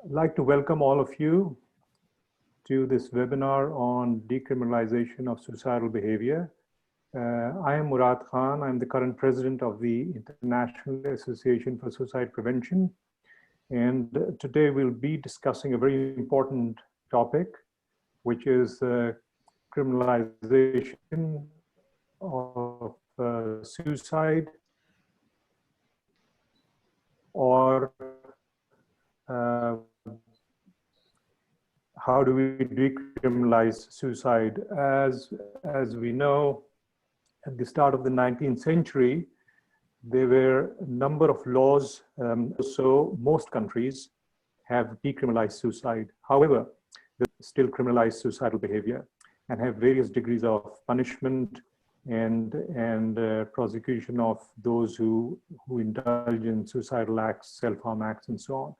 I'd like to welcome all of you to this webinar on decriminalization of suicidal behavior. I am Murad Khan. I'm the current president of the International Association for Suicide Prevention. And today we'll be discussing a very important topic, which is criminalization of suicide, or how do we decriminalize suicide? As we know, at the start of the 19th century, there were a number of laws, so most countries have decriminalized suicide. However, they still criminalize suicidal behavior and have various degrees of punishment and prosecution of those who indulge in suicidal acts, self-harm acts, and so on.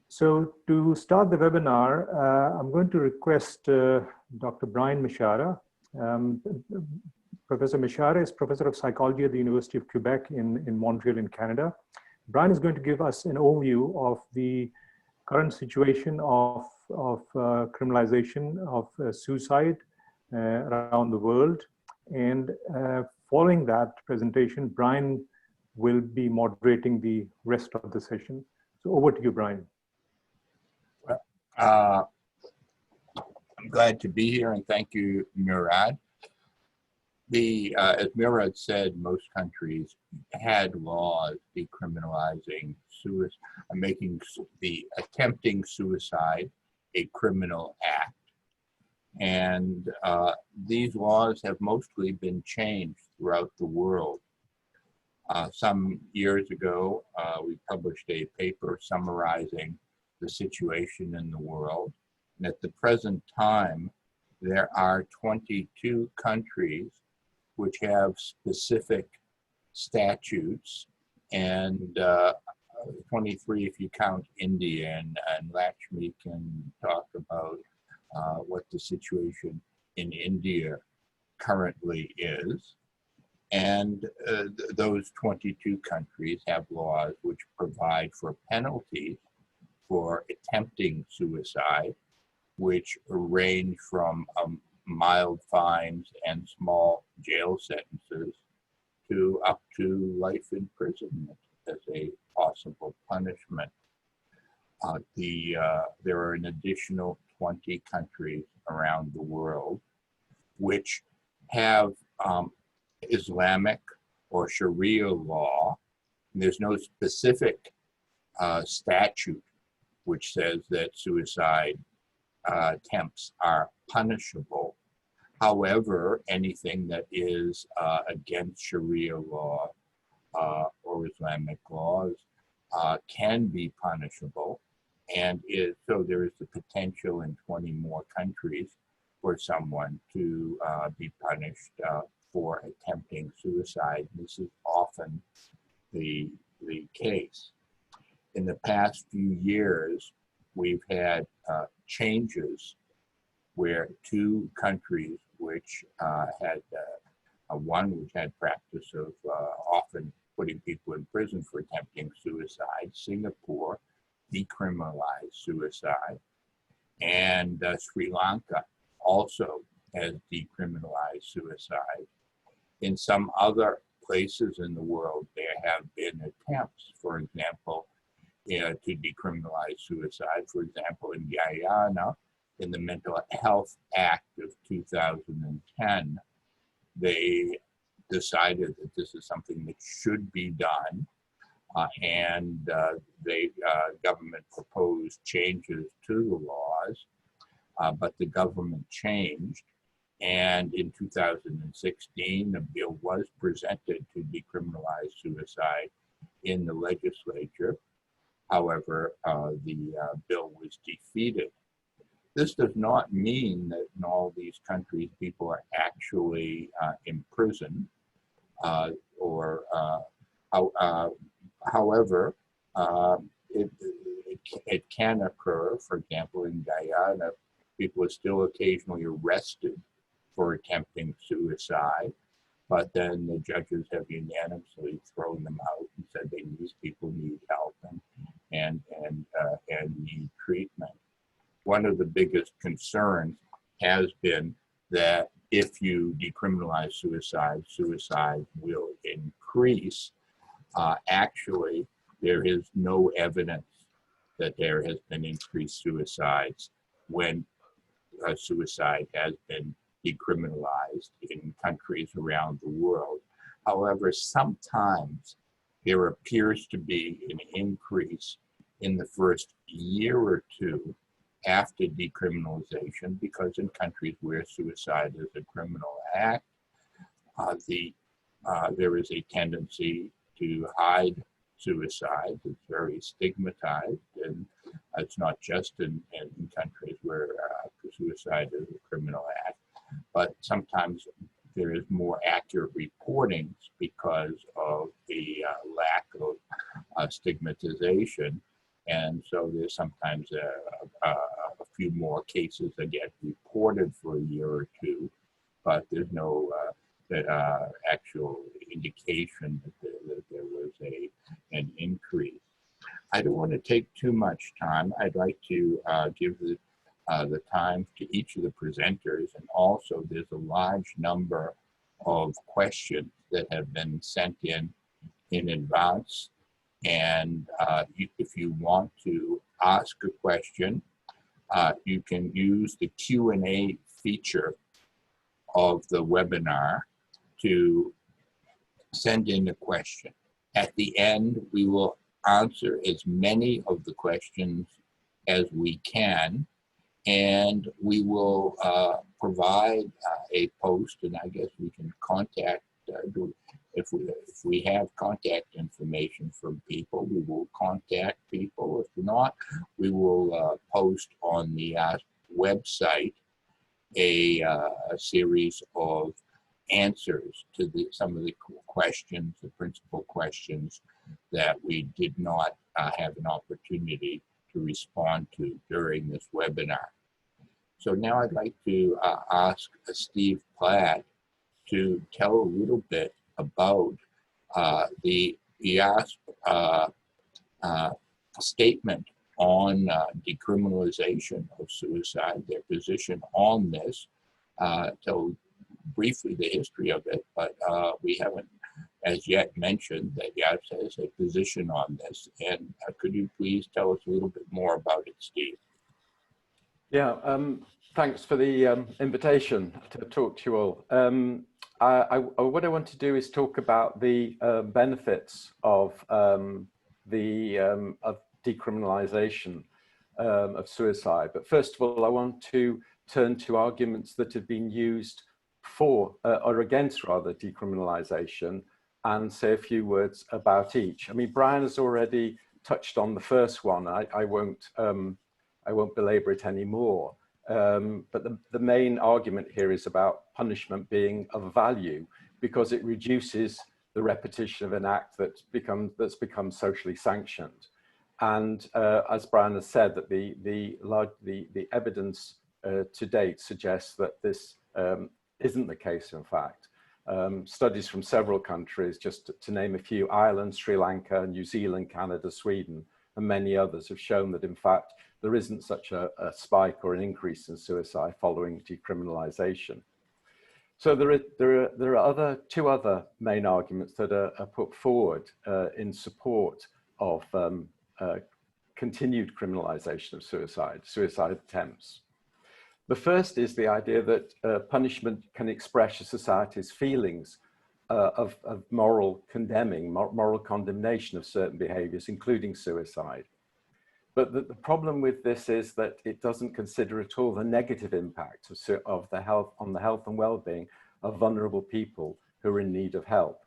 So to start the webinar, I'm going to request Dr. Brian Mishara. Professor Mishara is professor of psychology at the University of Quebec in Montreal in Canada. Brian is going to give us an overview of the current situation of criminalization of suicide around the world. And following that presentation, Brian will be moderating the rest of the session. So over to you, Brian. I'm glad to be here, and thank you, Murad. As Murad said, most countries had laws decriminalizing suicide, making the attempting suicide a criminal act. And these laws have mostly been changed throughout the world. Some years ago, we published a paper summarizing the situation in the world. And at the present time, there are 22 countries which have specific statutes, and 23 if you count India, and Lakshmi can talk about what the situation in India currently is. And those 22 countries have laws which provide for penalties for attempting suicide, which range from mild fines and small jail sentences to up to life imprisonment as a possible punishment. There are an additional 20 countries around the world which have Islamic or Sharia law. There's no specific statute which says that suicide attempts are punishable. However, anything that is against Sharia law or Islamic laws can be punishable. And so there is the potential in 20 more countries for someone to be punished for attempting suicide. This is often the case. In the past few years, we've had changes where two countries which had, one which had practice of often putting people in prison for attempting suicide, Singapore decriminalized suicide, and Sri Lanka also has decriminalized suicide. In some other places in the world, there have been attempts, for example, to decriminalize suicide. For example, in Guyana, in the Mental Health Act of 2010, they decided that this is something that should be done, and the government proposed changes to the laws, but the government changed. And in 2016, a bill was presented to decriminalize suicide in the legislature. However, the bill was defeated. This does not mean that in all these countries people are actually imprisoned, however, it can occur. For example, in Guyana, people are still occasionally arrested for attempting suicide, but then the judges have unanimously thrown them out and said these people need help, and need treatment. One of the biggest concerns has been that if you decriminalize suicide, suicide will increase. Actually, there is no evidence that there has been increased suicides when suicide has been decriminalized in countries around the world. However, sometimes there appears to be an increase in the first year or two after decriminalization, because in countries where suicide is a criminal act, there is a tendency to hide suicide. It's very stigmatized, and it's not just in countries where suicide is a criminal act, but sometimes there is more accurate reportings because of the lack of stigmatization. And so there's sometimes a few more cases that get reported for a year or two, but there's no actual indication that there was an increase. I don't want to take too much time. I'd like to give the time to each of the presenters, and also there's a large number of questions that have been sent in advance. And if you want to ask a question, you can use the Q&A feature of the webinar to send in a question. At the end, we will answer as many of the questions as we can, and we will provide a post, and I guess we can contact, if we have contact information from people, we will contact people. If not, we will post on the website a series of answers to some of the questions, the principal questions that we did not have an opportunity to respond to during this webinar. So now I'd like to ask Steve Platt to tell a little bit about the IASP statement on decriminalization of suicide, their position on this, tell briefly the history of it, but we haven't as yet mentioned that IASP has a position on this. And could you please tell us a little bit more about it, Steve? Yeah, thanks for the invitation to talk to you all. What I want to do is talk about the benefits of decriminalization of suicide. But first of all, I want to turn to arguments that have been used for or against rather decriminalization, and say a few words about each. I mean, Brian has already touched on the first one. I won't belabor it anymore. But the main argument here is about punishment being of value, because it reduces the repetition of an act that's become socially sanctioned. And as Brian has said, that the evidence to date suggests that this isn't the case. In fact, studies from several countries, just to name a few, Ireland, Sri Lanka, New Zealand, Canada, Sweden, and many others, have shown that in fact there isn't such a spike or an increase in suicide following decriminalization. So there are two other main arguments that are put forward in support of continued criminalization of suicide attempts. The first is the idea that punishment can express a society's feelings of moral condemnation of certain behaviors, including suicide. But the problem with this is that it doesn't consider at all the negative impact of the health and well-being of vulnerable people who are in need of help.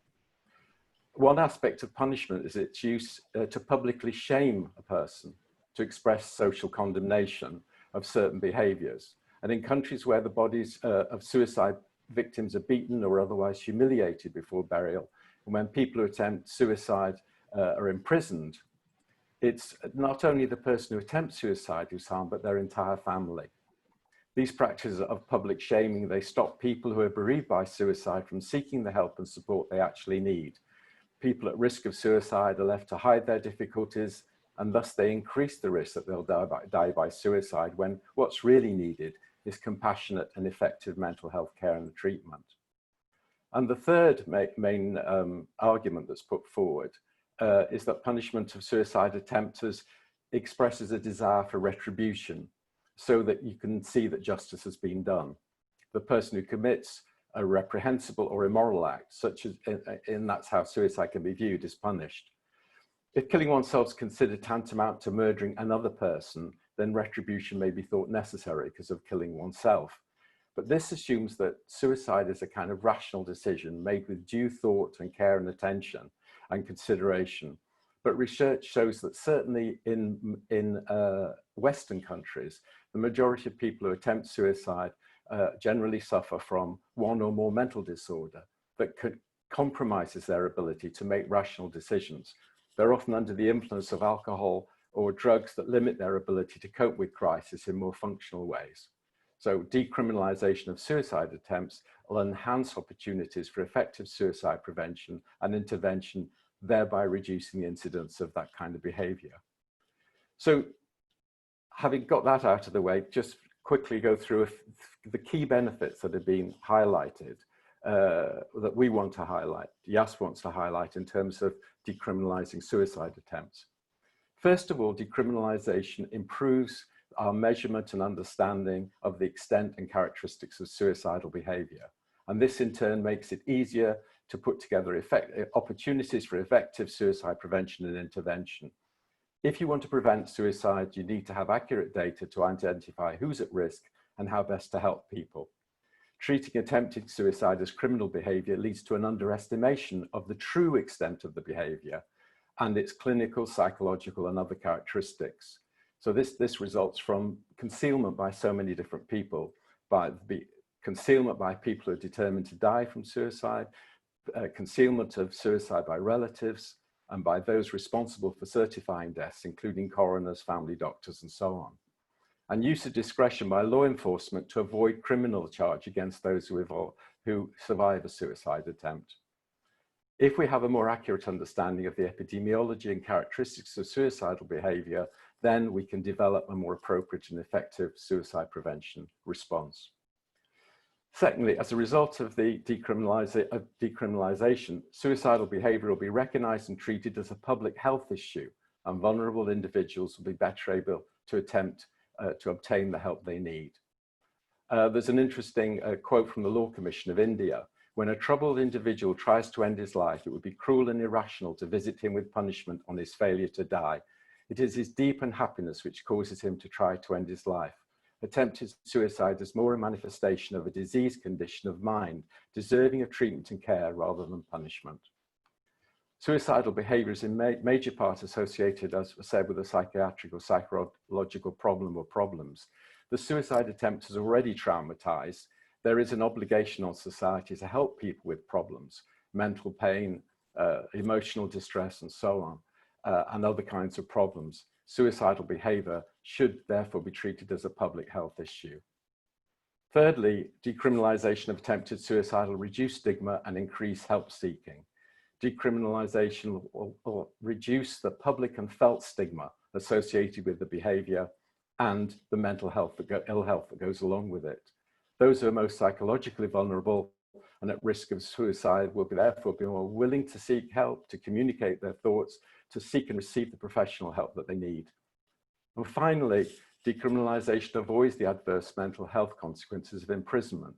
One aspect of punishment is its use to publicly shame a person, to express social condemnation of certain behaviors. And in countries where the bodies of suicide victims are beaten or otherwise humiliated before burial, and when people who attempt suicide are imprisoned, it's not only the person who attempts suicide who's harmed, but their entire family. These practices of public shaming, they stop people who are bereaved by suicide from seeking the help and support they actually need. People at risk of suicide are left to hide their difficulties and thus they increase the risk that they'll die by suicide, when what's really needed is compassionate and effective mental health care and treatment. And the third main argument that's put forward is that punishment of suicide attempters expresses a desire for retribution, so that you can see that justice has been done. The person who commits a reprehensible or immoral act, such as, and that's how suicide can be viewed, is punished. If killing oneself is considered tantamount to murdering another person, then retribution may be thought necessary because of killing oneself. But this assumes that suicide is a kind of rational decision made with due thought and care and attention and consideration. But research shows that certainly in Western countries, the majority of people who attempt suicide generally suffer from one or more mental disorder that compromises their ability to make rational decisions. They're often under the influence of alcohol or drugs that limit their ability to cope with crisis in more functional ways. So decriminalisation of suicide attempts will enhance opportunities for effective suicide prevention and intervention, thereby reducing the incidence of that kind of behaviour. So having got that out of the way, just quickly go through the key benefits that have been highlighted that we want to highlight, YAS wants to highlight in terms of decriminalising suicide attempts. First of all, decriminalisation improves our measurement and understanding of the extent and characteristics of suicidal behaviour. And this in turn makes it easier to put together opportunities for effective suicide prevention and intervention. If you want to prevent suicide, you need to have accurate data to identify who's at risk and how best to help people. Treating attempted suicide as criminal behaviour leads to an underestimation of the true extent of the behaviour and its clinical, psychological and other characteristics. So this results from concealment by so many different people, concealment by people who are determined to die from suicide, concealment of suicide by relatives and by those responsible for certifying deaths, including coroners, family doctors and so on. And use of discretion by law enforcement to avoid criminal charge against those who survive a suicide attempt. If we have a more accurate understanding of the epidemiology and characteristics of suicidal behaviour, then we can develop a more appropriate and effective suicide prevention response. Secondly, as a result of the decriminalisation, suicidal behaviour will be recognised and treated as a public health issue, and vulnerable individuals will be better able to attempt to obtain the help they need. There's an interesting quote from the Law Commission of India. When a troubled individual tries to end his life, it would be cruel and irrational to visit him with punishment on his failure to die. It is his deep unhappiness which causes him to try to end his life. Attempted suicide is more a manifestation of a disease condition of mind, deserving of treatment and care rather than punishment. Suicidal behaviour is in major part associated, as was said, with a psychiatric or psychological problem or problems. The suicide attempt is already traumatised. There is an obligation on society to help people with problems, mental pain, emotional distress and so on, and other kinds of problems. Suicidal behaviour should therefore be treated as a public health issue. Thirdly, decriminalisation of attempted suicide will reduce stigma and increase help seeking. Decriminalisation will reduce the public and felt stigma associated with the behaviour and the mental health, ill health that goes along with it. Those who are most psychologically vulnerable and at risk of suicide will therefore be more willing to seek help, to communicate their thoughts, to seek and receive the professional help that they need. And finally, decriminalisation avoids the adverse mental health consequences of imprisonment.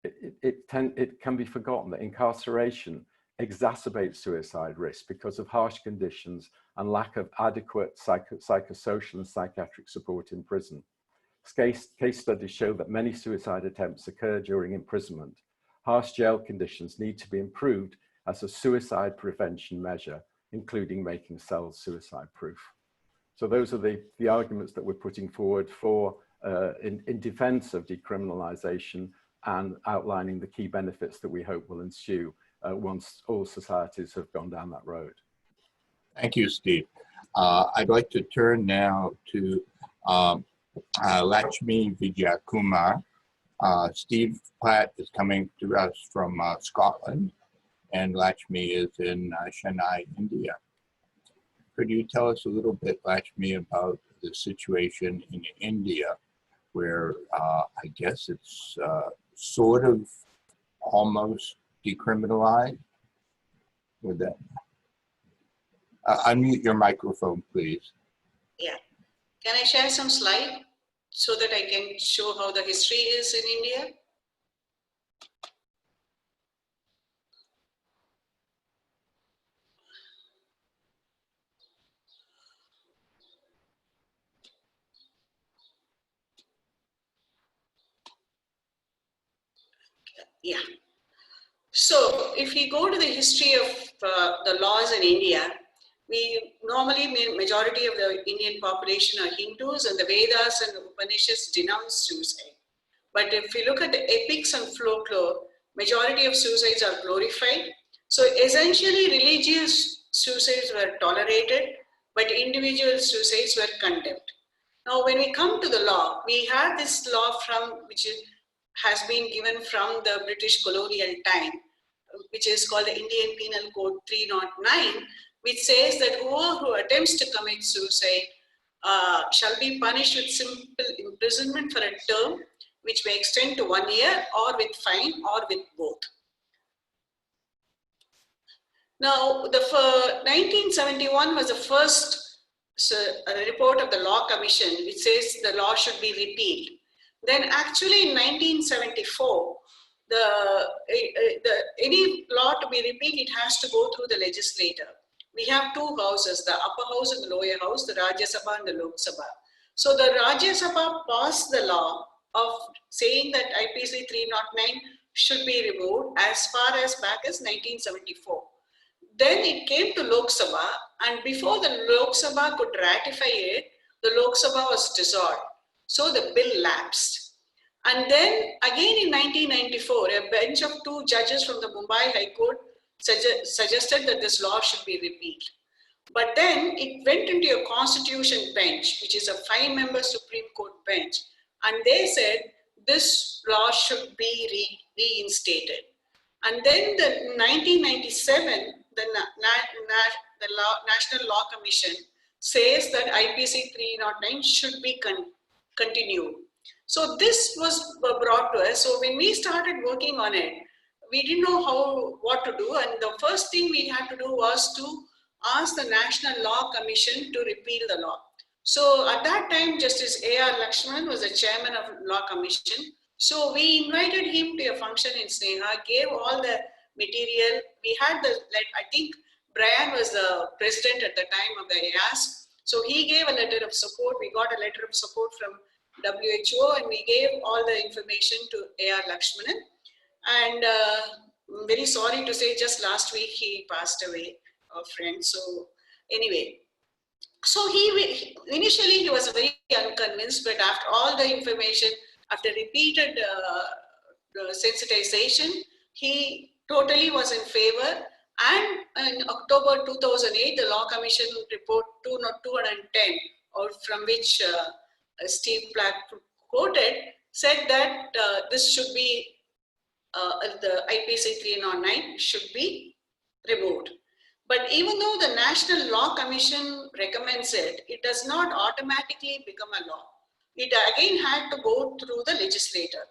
It can be forgotten that incarceration exacerbates suicide risk because of harsh conditions and lack of adequate psychosocial and psychiatric support in prison. Case studies show that many suicide attempts occur during imprisonment. Harsh jail conditions need to be improved as a suicide prevention measure, including making cells suicide-proof. So those are the arguments that we're putting forward for in defence of decriminalisation and outlining the key benefits that we hope will ensue once all societies have gone down that road. Thank you, Steve. I'd like to turn now to Lakshmi Vijayakumar. Steve Platt is coming to us from Scotland, and Lakshmi is in Chennai, India. could you tell us a little bit, Lakshmi, about the situation in India, where I guess it's sort of almost decriminalized? With that, unmute your microphone, please. Yeah. Can I share some slide so that I can show how the history is in India? Yeah. So if we go to the history of the laws in India, we normally, majority of the Indian population are Hindus, and the Vedas and the Upanishads denounce suicide. But if we look at the epics and folklore, majority of suicides are glorified. So essentially religious suicides were tolerated, but individual suicides were condemned. Now when we come to the law, we have this law has been given from the British colonial time, which is called the Indian Penal Code 309, which says that whoever attempts to commit suicide shall be punished with simple imprisonment for a term which may extend to 1 year, or with fine, or with both. Now, 1971 was the first report of the Law Commission, which says the law should be repealed. Then actually in 1974, any law to be repealed, it has to go through the legislature. We have two houses, the upper house and the lower house, the Rajya Sabha and the Lok Sabha. So the Rajya Sabha passed the law of saying that IPC 309 should be removed as far as back as 1974. Then it came to Lok Sabha, and before the Lok Sabha could ratify it, the Lok Sabha was dissolved. So the bill lapsed. And then again in 1994, a bench of 2 judges from the Mumbai High Court suggested that this law should be repealed. But then it went into a constitution bench, which is a 5-member Supreme Court bench. And they said this law should be reinstated. And then the 1997, the National Law Commission says that IPC 309 should be continued. So this was brought to us. So when we started working on it, we didn't know what to do. And the first thing we had to do was to ask the National Law Commission to repeal the law. So at that time, Justice A.R. Lakshman was the chairman of Law Commission. So we invited him to a function in Sneha, gave all the material. We had I think Brian was the president at the time of the AAS. So he gave a letter of support. We got a letter of support from WHO, and we gave all the information to A.R. Lakshmanan. And I'm very sorry to say, just last week he passed away, our friend. So anyway, so initially he was very unconvinced, but after all the information, after repeated sensitization, he totally was in favor. And in October 2008, the Law Commission report 210, or from which Steve Black quoted, said that this should be, the IPC 309 should be removed. But even though the National Law Commission recommends it, it does not automatically become a law. It again had to go through the legislator.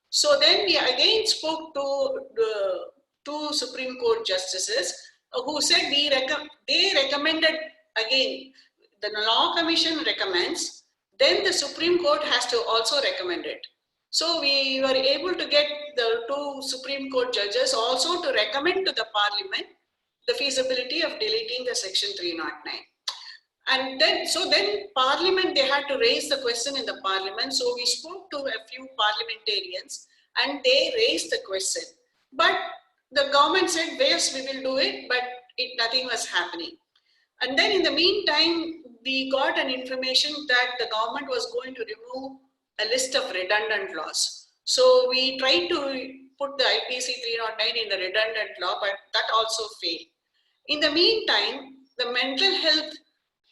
So then we again spoke to the 2 Supreme Court justices who said they recommended again, the Law Commission recommends, then the Supreme Court has to also recommend it. So we were able to get the 2 Supreme Court judges also to recommend to the Parliament the feasibility of deleting the section 309. And then, Parliament, they had to raise the question in the Parliament. So we spoke to a few parliamentarians and they raised the question. But the government said, yes, we will do it, but nothing was happening. And then in the meantime, we got an information that the government was going to remove a list of redundant laws. So we tried to put the IPC 309 in the redundant law, but that also failed. In the meantime, the Mental Health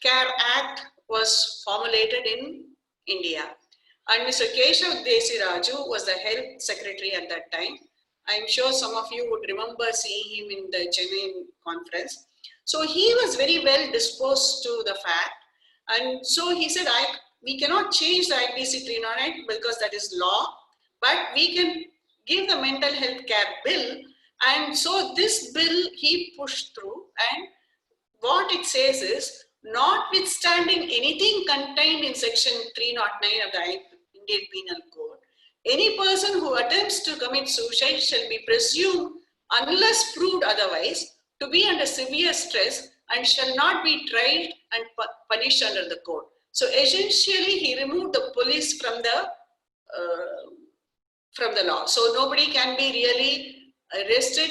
Care Act was formulated in India. And Mr. Keshav Desiraju was the health secretary at that time. I'm sure some of you would remember seeing him in the Chennai conference. So he was very well disposed to the fact. And so he said, we cannot change the IPC 309 because that is law, but we can give the mental health care bill. And so this bill he pushed through, and what it says is, notwithstanding anything contained in section 309 of the Indian Penal Code, any person who attempts to commit suicide shall be presumed, unless proved otherwise, to be under severe stress and shall not be tried and punished under the code. So essentially, he removed the police from the law. So nobody can be really arrested,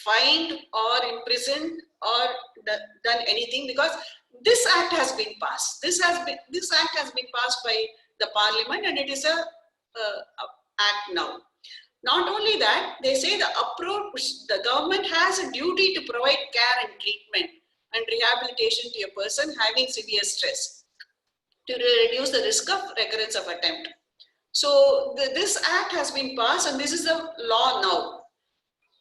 fined, or imprisoned, or done anything, because this act has been passed. This act has been passed by the Parliament, and it is a act now. Not only that, they say the government has a duty to provide care and treatment and rehabilitation to a person having severe stress to reduce the risk of recurrence of attempt. So this act has been passed, and this is the law now.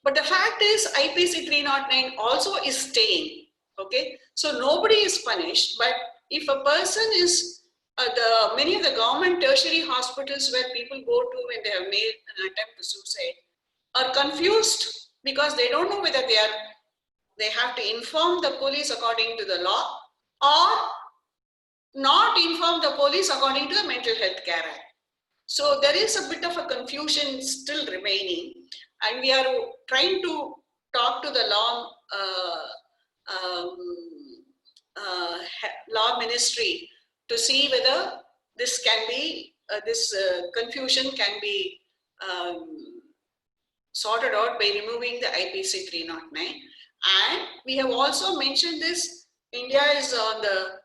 But the fact is, IPC 309 also is staying, okay? So nobody is punished, but if a person is, many of the government tertiary hospitals where people go to when they have made an attempt to suicide are confused because they don't know whether they have to inform the police according to the law or not inform the police according to the Mental Health Care Act. So there is a bit of a confusion still remaining, and we are trying to talk to the law ministry to see whether this can be, confusion can be sorted out by removing the IPC 309. And we have also mentioned this, India is on the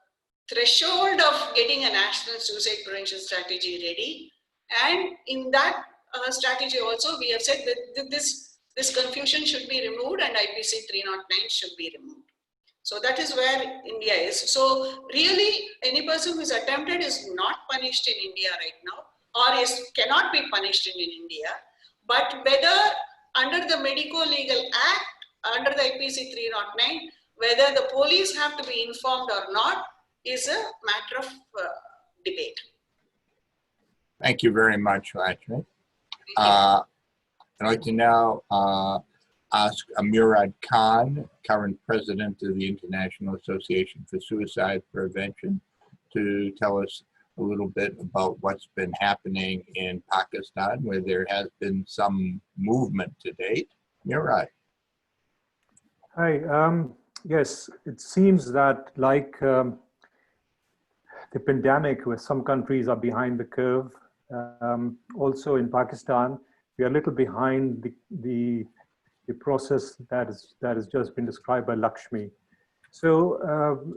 threshold of getting a national suicide prevention strategy ready. And in that strategy also, we have said that this confusion should be removed and IPC 309 should be removed. So that is where India is. So really, any person who is attempted is not punished in India right now, or cannot be punished in India. But whether under the Medico-Legal Act, under the IPC 309, whether the police have to be informed or not is a matter of debate. Thank you very much, Lakshmi. I'd like to now ask Murad Khan, current president of the International Association for Suicide Prevention, to tell us a little bit about what's been happening in Pakistan, where there has been some movement to date. Murad. Hi. Yes, it seems that like the pandemic, where some countries are behind the curve, also in Pakistan, we are a little behind the process that has just been described by Lakshmi. So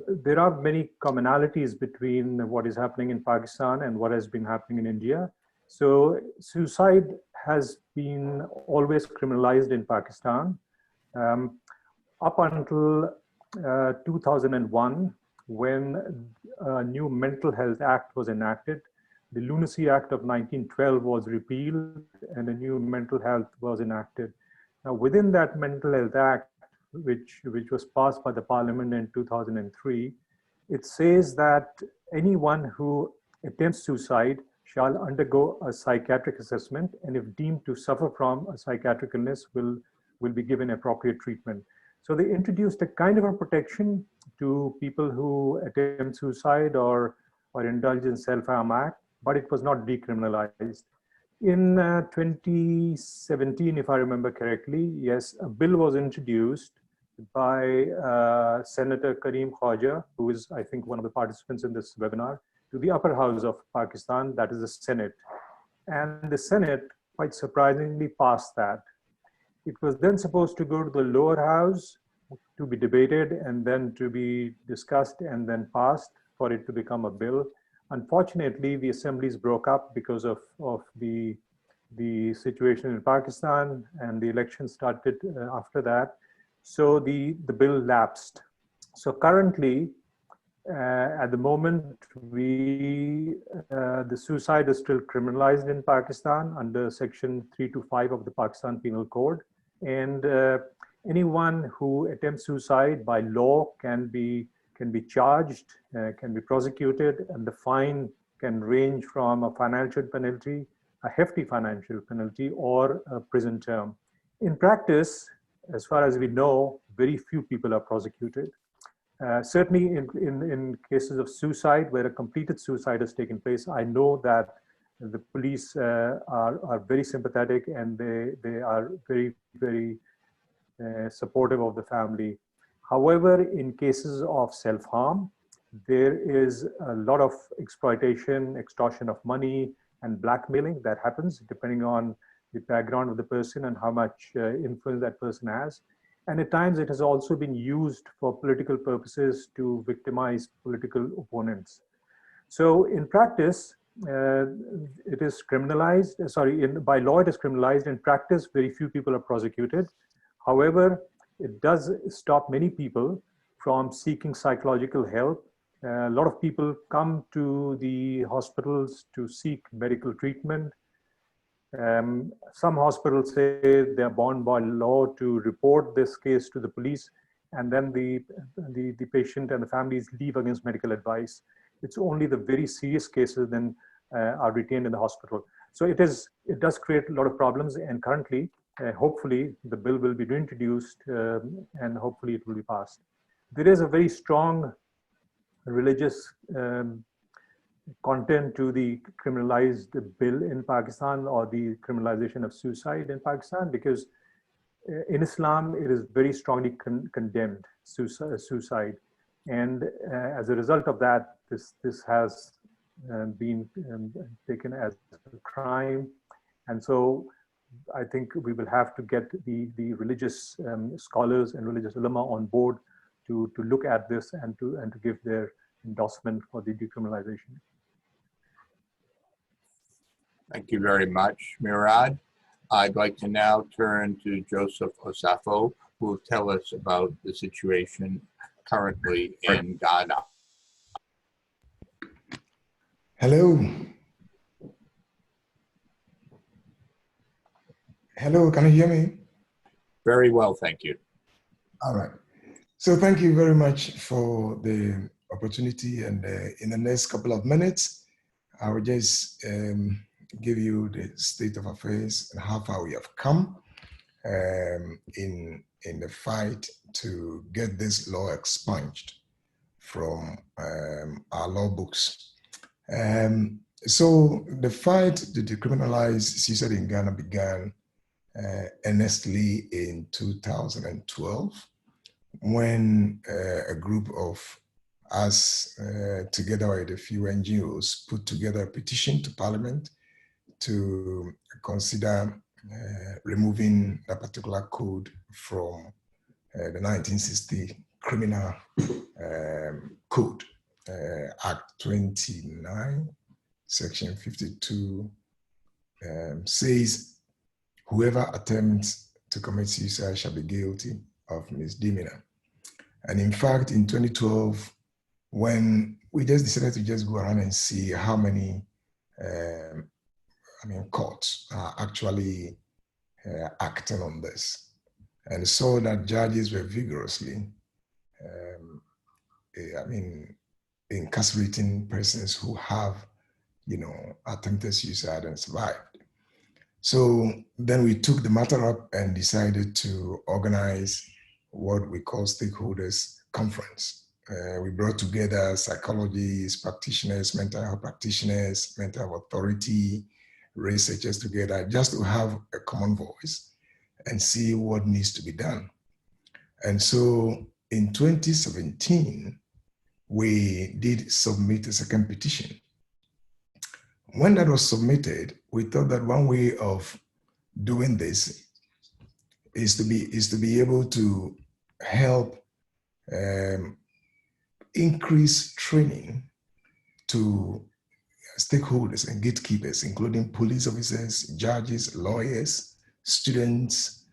there are many commonalities between what is happening in Pakistan and what has been happening in India. So suicide has been always criminalized in Pakistan up until 2001, when a new Mental Health Act was enacted. The Lunacy Act of 1912 was repealed and a new mental health was enacted. Now, within that Mental Health Act, which was passed by the Parliament in 2003, it says that anyone who attempts suicide shall undergo a psychiatric assessment, and if deemed to suffer from a psychiatric illness, will be given appropriate treatment. So they introduced a kind of a protection to people who attempt suicide or indulge in self-harm act, but it was not decriminalized. In 2017, if I remember correctly, yes, a bill was introduced by Senator Kareem Khwaja, who is, I think, one of the participants in this webinar, to the upper house of Pakistan, that is the Senate. And the Senate, quite surprisingly, passed that. It was then supposed to go to the lower house to be debated and then to be discussed and then passed for it to become a bill. Unfortunately, the assemblies broke up because of the situation in Pakistan, and the election started after that. So the bill lapsed. So currently, at the moment, the suicide is still criminalized in Pakistan under section 325 of the Pakistan Penal Code. And anyone who attempts suicide by law can be charged, can be prosecuted, and the fine can range from a financial penalty, a hefty financial penalty, or a prison term. In practice, as far as we know, very few people are prosecuted. Certainly in cases of suicide, where a completed suicide has taken place, I know that the police are very sympathetic, and they are very, very supportive of the family. However, in cases of self-harm, there is a lot of exploitation, extortion of money, and blackmailing that happens depending on the background of the person and how much influence that person has. And at times it has also been used for political purposes to victimize political opponents. So in practice, it is criminalized, by law it is criminalized. In practice, very few people are prosecuted. However, it does stop many people from seeking psychological help. A lot of people come to the hospitals to seek medical treatment. Some hospitals say they're bound by law to report this case to the police, and then the patient and the families leave against medical advice. It's only the very serious cases then are retained in the hospital. So it does create a lot of problems, and currently, hopefully, the bill will be reintroduced and hopefully it will be passed. There is a very strong religious content to the criminalized bill in Pakistan, or the criminalization of suicide in Pakistan, because in Islam, it is very strongly condemned, suicide. And as a result of that, this has been taken as a crime. And so I think we will have to get the religious scholars and religious ulama on board to look at this and to give their endorsement for the decriminalization. Thank you very much, Murad. I'd like to now turn to Joseph Osafo, who will tell us about the situation currently in Ghana. Hello. Hello, can you hear me? Very well, thank you. All right. So thank you very much for the opportunity. And in the next couple of minutes, I will just give you the state of affairs and how far we have come in the fight to get this law expunged from our law books. So the fight to decriminalize suicide in Ghana began earnestly in 2012, when a group of us, together with a few NGOs, put together a petition to Parliament to consider removing that particular code from the 1960 Criminal Code, Act 29, Section 52, says whoever attempts to commit suicide shall be guilty of misdemeanor. And in fact, in 2012, when we just decided to just go around and see how many courts are actually acting on this, and saw that judges were vigorously incarcerating persons who have, attempted suicide and survived. So then we took the matter up and decided to organize what we call stakeholders conference. We brought together psychologists, practitioners, mental health practitioners, mental health authority, researchers together, just to have a common voice and see what needs to be done. And so in 2017, we did submit a second petition. When that was submitted, we thought that one way of doing this is to be able to help increase training to stakeholders and gatekeepers, including police officers, judges, lawyers, students,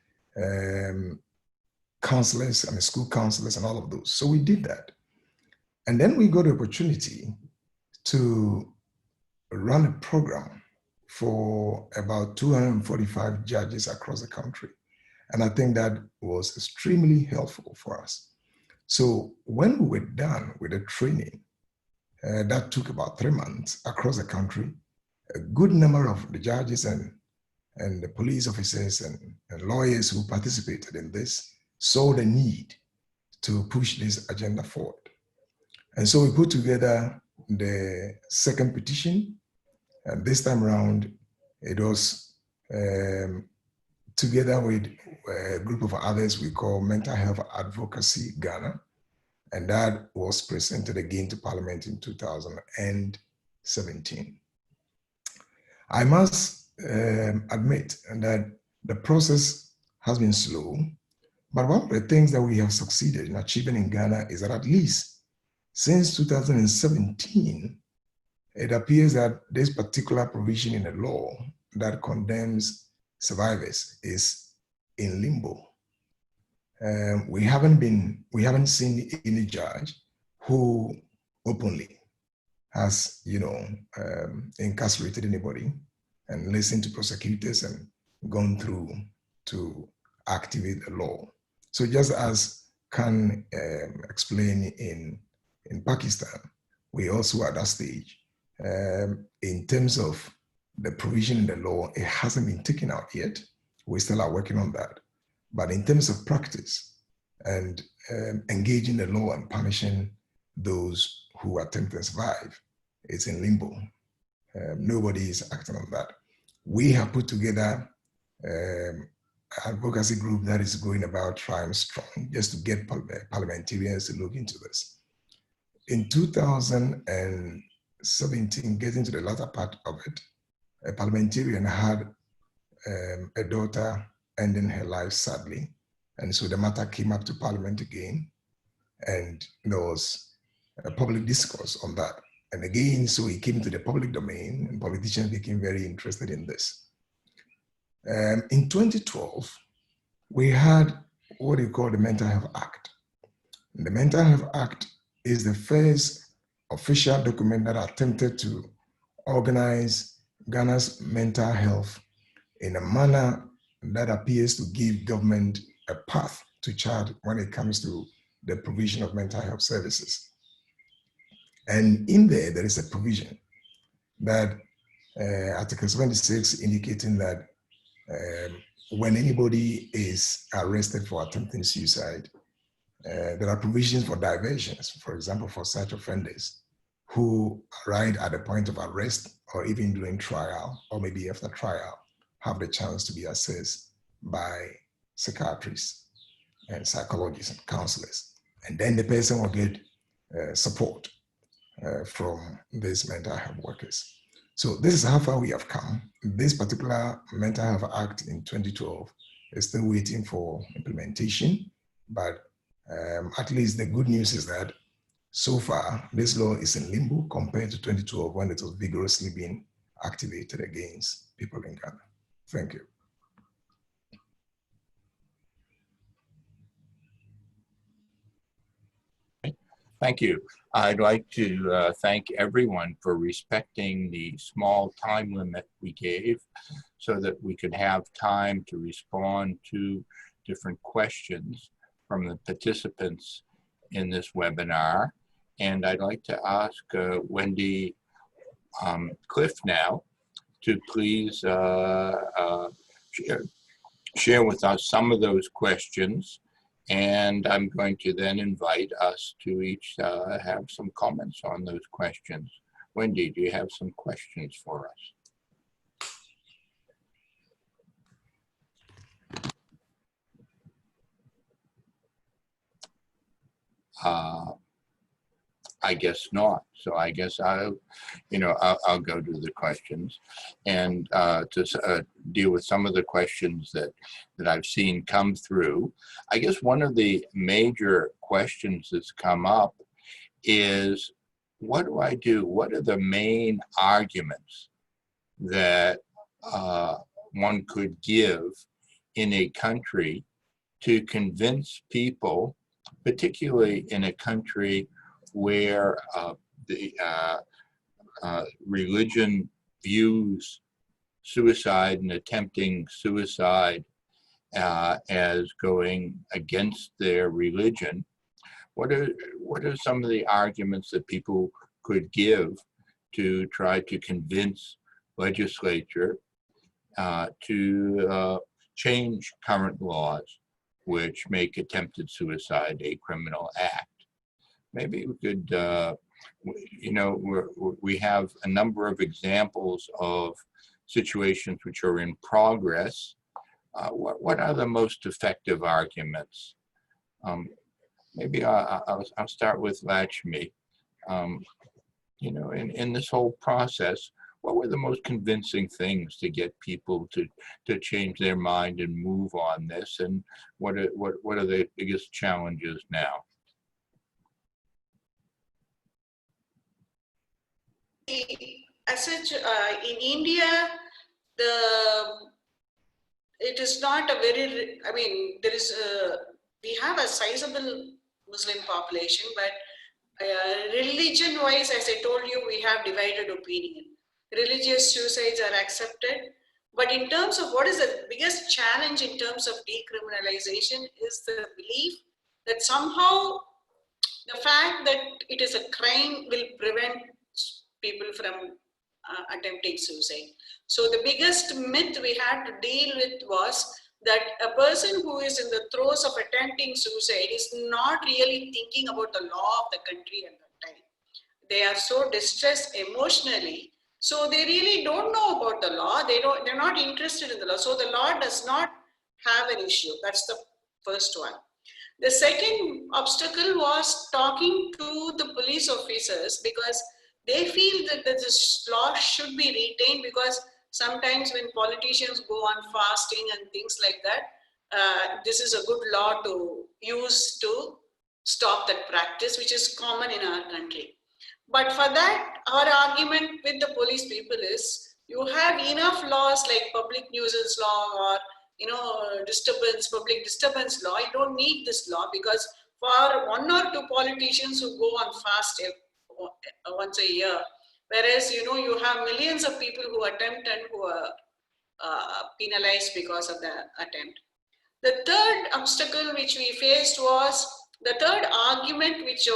counselors, school counselors, and all of those. So we did that. And then we got the opportunity to run a program for about 245 judges across the country. And I think that was extremely helpful for us. So when we were done with the training, that took about 3 months across the country, a good number of the judges and the police officers and lawyers who participated in this saw the need to push this agenda forward. And so we put together the second petition, and this time around, it was together with a group of others we call Mental Health Advocacy Ghana, and that was presented again to Parliament in 2017. I must admit that the process has been slow, but one of the things that we have succeeded in achieving in Ghana is that at least since 2017, it appears that this particular provision in the law that condemns survivors is in limbo. We haven't seen any judge who openly has, incarcerated anybody and listened to prosecutors and gone through to activate the law. So just as Khan explained in Pakistan, we also at that stage. In terms of the provision in the law, it hasn't been taken out yet. We still are working on that. But in terms of practice and engaging the law and punishing those who attempt to survive, it's in limbo. Nobody is acting on that. We have put together an advocacy group that is going about trying strong just to get parliamentarians to look into this. In 2017, getting to the latter part of it, a parliamentarian had a daughter ending her life sadly. And so the matter came up to Parliament again, and there was a public discourse on that. And again, so it came to the public domain, and politicians became very interested in this. In 2012, we had what you call the Mental Health Act. And the Mental Health Act is the first official document that attempted to organize Ghana's mental health in a manner that appears to give government a path to chart when it comes to the provision of mental health services. And in there is a provision that Article 76 indicating that when anybody is arrested for attempting suicide, there are provisions for diversions, for example, for such offenders who right at the point of arrest or even during trial or maybe after trial have the chance to be assessed by psychiatrists and psychologists and counselors. And then the person will get support from these mental health workers. So this is how far we have come. This particular Mental Health Act in 2012 is still waiting for implementation, but at least the good news is that so far this law is in limbo compared to 2012 when it was vigorously being activated against people in Ghana. Thank you. Thank you. I'd like to thank everyone for respecting the small time limit we gave so that we could have time to respond to different questions from the participants in this webinar. And I'd like to ask Wendy Cliff now to please share with us some of those questions. And I'm going to then invite us to each have some comments on those questions. Wendy, do you have some questions for us? I guess not. So I guess I'll go to the questions and to deal with some of the questions that I've seen come through. I guess one of the major questions that's come up is, what do I do? What are the main arguments that one could give in a country to convince people, particularly in a country where the religion views suicide and attempting suicide as going against their religion. What are some of the arguments that people could give to try to convince legislature to change current laws which make attempted suicide a criminal act? Maybe we could, you know, we have a number of examples of situations which are in progress. What are the most effective arguments? Maybe I'll start with Lakshmi. You know, in this whole process, what were the most convincing things to get people to change their mind and move on this? And what are the biggest challenges now? As such, in India, it is not a very, I mean, we have a sizable Muslim population, but religion-wise, as I told you, we have divided opinion. Religious suicides are accepted, but in terms of what is the biggest challenge in terms of decriminalization is the belief that somehow the fact that it is a crime will prevent people from attempting suicide. So the biggest myth we had to deal with was that a person who is in the throes of attempting suicide is not really thinking about the law of the country at that time. They are so distressed emotionally, so they really don't know about the law. They're not interested in the law. So the law does not have an issue. That's the first one. The second obstacle was talking to the police officers, because they feel that this law should be retained, because sometimes when politicians go on fasting and things like that, this is a good law to use to stop that practice, which is common in our country. But for that, our argument with the police people is, you have enough laws like public nuisance law or public disturbance law. You don't need this law, because for one or two politicians who go on fast once a year, whereas you have millions of people who attempt and who are penalized because of the attempt. The third obstacle which we faced was, the third argument which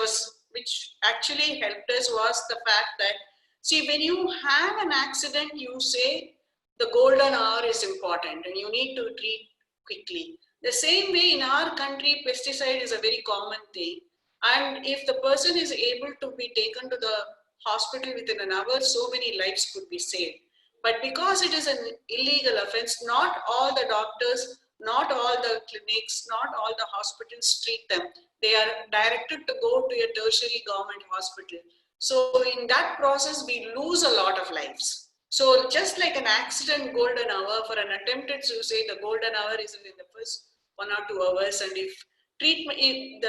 actually helped us was the fact that, see, when you have an accident, you say the golden hour is important and you need to treat quickly. The same way in our country, pesticide is a very common thing. And if the person is able to be taken to the hospital within an hour, so many lives could be saved. But because it is an illegal offense, not all the doctors, not all the clinics, not all the hospitals treat them. They are directed to go to a tertiary government hospital. So in that process, we lose a lot of lives. So just like an accident golden hour, for an attempted suicide, the golden hour is within the first 1 or 2 hours. And if treatment,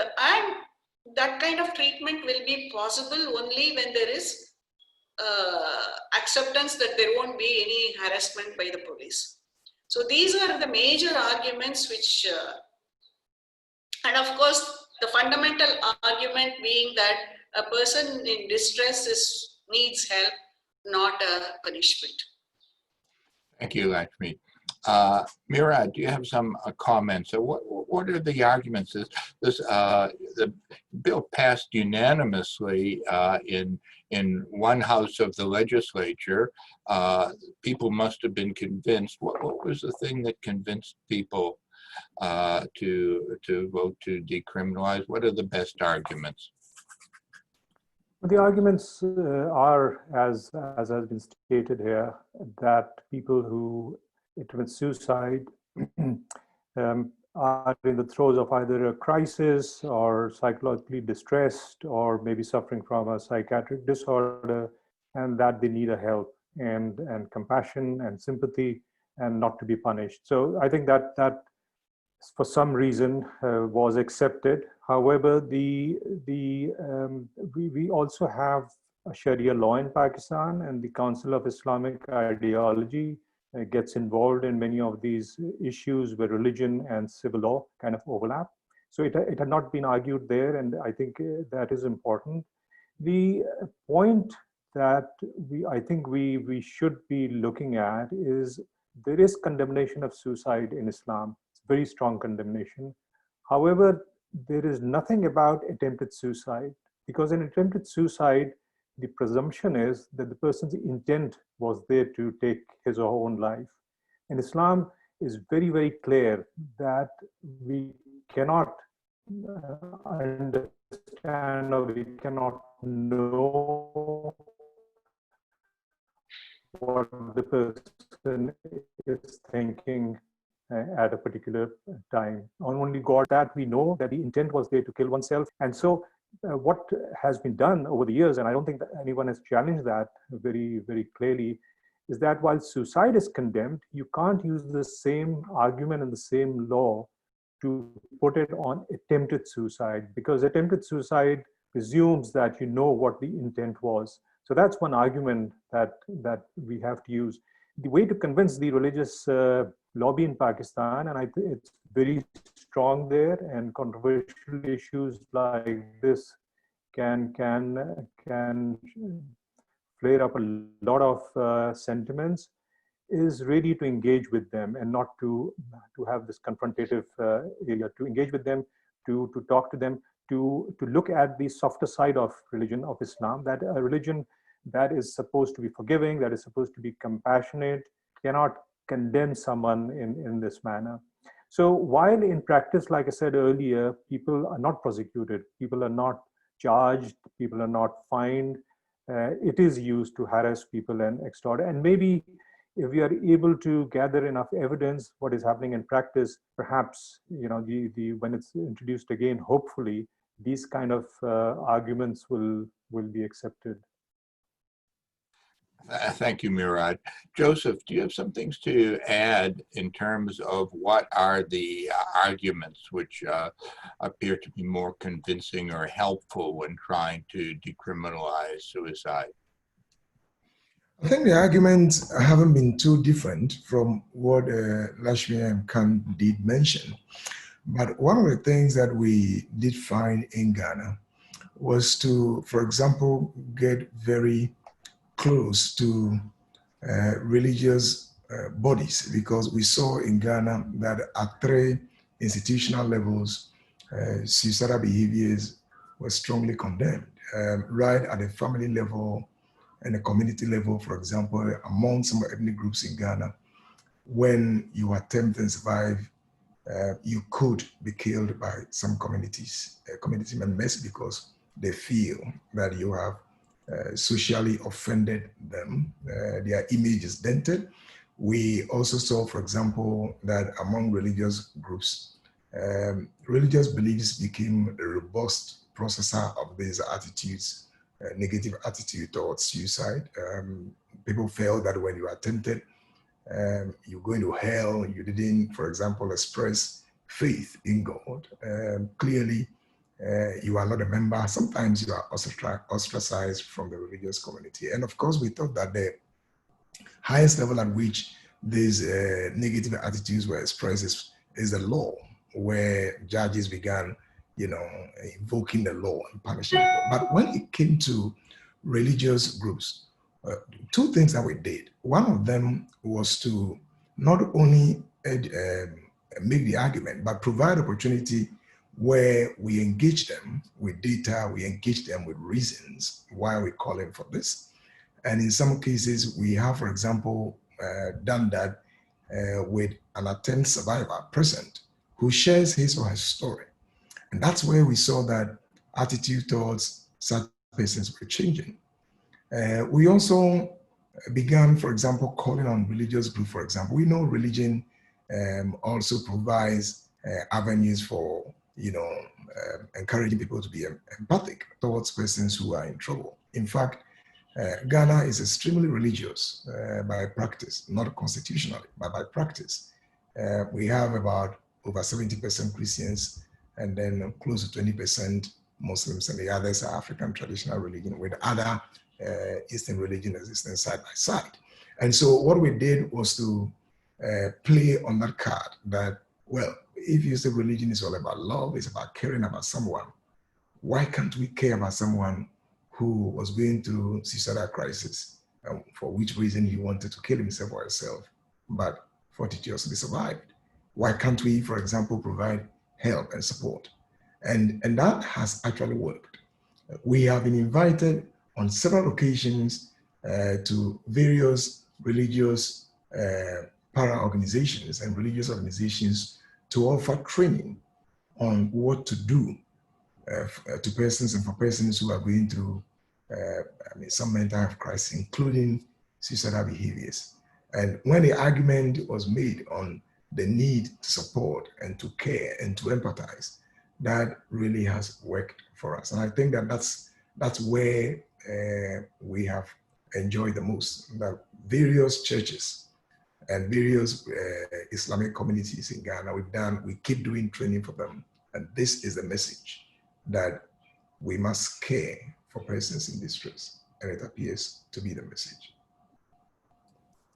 that kind of treatment will be possible only when there is acceptance that there won't be any harassment by the police. So these are the major arguments which, and of course, the fundamental argument being that a person in distress needs help, not a punishment. Thank you, Lakshmi. Mira, do you have some comments? So what are the arguments? The bill passed unanimously in one house of the legislature. People must have been convinced. What was the thing that convinced people to vote to decriminalize? What are the best arguments? The arguments are, as has been stated here, that people who attempt suicide are in the throes of either a crisis or psychologically distressed or maybe suffering from a psychiatric disorder, and that they need a help and compassion and sympathy and not to be punished. So I think that for some reason was accepted. However, we also have a Sharia law in Pakistan, and the Council of Islamic Ideology gets involved in many of these issues where religion and civil law kind of overlap. So it had not been argued there, and I think that is important. The point that I think we should be looking at is there is condemnation of suicide in Islam, very strong condemnation. However, there is nothing about attempted suicide, because in attempted suicide, the presumption is that the person's intent was there to take his or her own life. And Islam is very, very clear that we cannot understand or we cannot know what the person is thinking at a particular time. Only God that we know that the intent was there to kill oneself. And so what has been done over the years, and I don't think that anyone has challenged that very, very clearly, is that while suicide is condemned, you can't use the same argument and the same law to put it on attempted suicide, because attempted suicide presumes that you know what the intent was. So that's one argument that we have to use. The way to convince the religious lobby in Pakistan, and I think it's very strong there, and controversial issues like this can flare up a lot of sentiments, is really to engage with them and not to have this confrontative area, to engage with them, to talk to them, to look at the softer side of religion, of Islam, that a religion that is supposed to be forgiving, that is supposed to be compassionate, cannot condemn someone in this manner. So while in practice, like I said earlier, people are not prosecuted, people are not charged, people are not fined, it is used to harass people and extort. And maybe if we are able to gather enough evidence what is happening in practice, perhaps, you know, when it's introduced again, hopefully these kind of arguments will be accepted. Thank you, Murad. Joseph, do you have some things to add in terms of what are the arguments which appear to be more convincing or helpful when trying to decriminalize suicide? I think the arguments haven't been too different from what Lashmi and Khan did mention. But one of the things that we did find in Ghana was to, for example, get very close to religious bodies, because we saw in Ghana that at 3 institutional levels, suicidal behaviors were strongly condemned, right at the family level and the community level. For example, among some ethnic groups in Ghana, when you attempt and survive, you could be killed by some community members because they feel that you have socially offended them, their image is dented. We also saw, for example, that among religious groups, religious beliefs became a robust processor of these attitudes, negative attitude towards suicide. People felt that when you attempted, you're going to hell, you didn't, for example, express faith in God. Clearly, you are not a member. Sometimes you are ostracized from the religious community. And of course, we thought that the highest level at which these negative attitudes were expressed is the law, where judges began, you know, invoking the law and punishing people. But when it came to religious groups, 2 things that we did. One of them was to not only make the argument, but provide opportunity where we engage them with data, we engage them with reasons why we're calling for this. And in some cases, we have, for example, done that with an attempt survivor present who shares his or her story. And that's where we saw that attitude towards such persons were changing. We also began, for example, calling on religious groups, for example. We know religion also provides avenues for, you know, encouraging people to be empathic towards persons who are in trouble. In fact, Ghana is extremely religious by practice, not constitutionally, but by practice. We have about over 70% Christians, and then close to 20% Muslims, and the others are African traditional religion, with other Eastern religion existing side by side. And so what we did was to play on that card that, well, if you say religion is all about love, it's about caring about someone, why can't we care about someone who was going through suicidal crisis, for which reason he wanted to kill himself or herself, but fortuitously survived? Why can't we, for example, provide help and support? And that has actually worked. We have been invited on several occasions to various religious para-organizations and religious organizations to offer training on what to do to persons and for persons who are going through some mental health crisis, including suicidal behaviors. And when the argument was made on the need to support and to care and to empathize, that really has worked for us. And I think that that's where we have enjoyed the most, that various churches and various Islamic communities in Ghana, we keep doing training for them. And this is the message, that we must care for persons in distress. And it appears to be the message.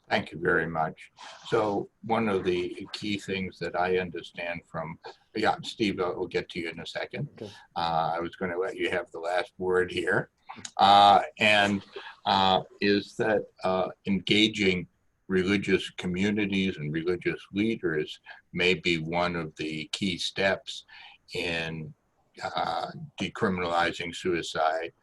Thank you very much. So one of the key things that I understand from, yeah, Steve, we'll get to you in a second. Okay. I was going to let you have the last word here. Is that engaging religious communities and religious leaders may be one of the key steps in decriminalizing suicide,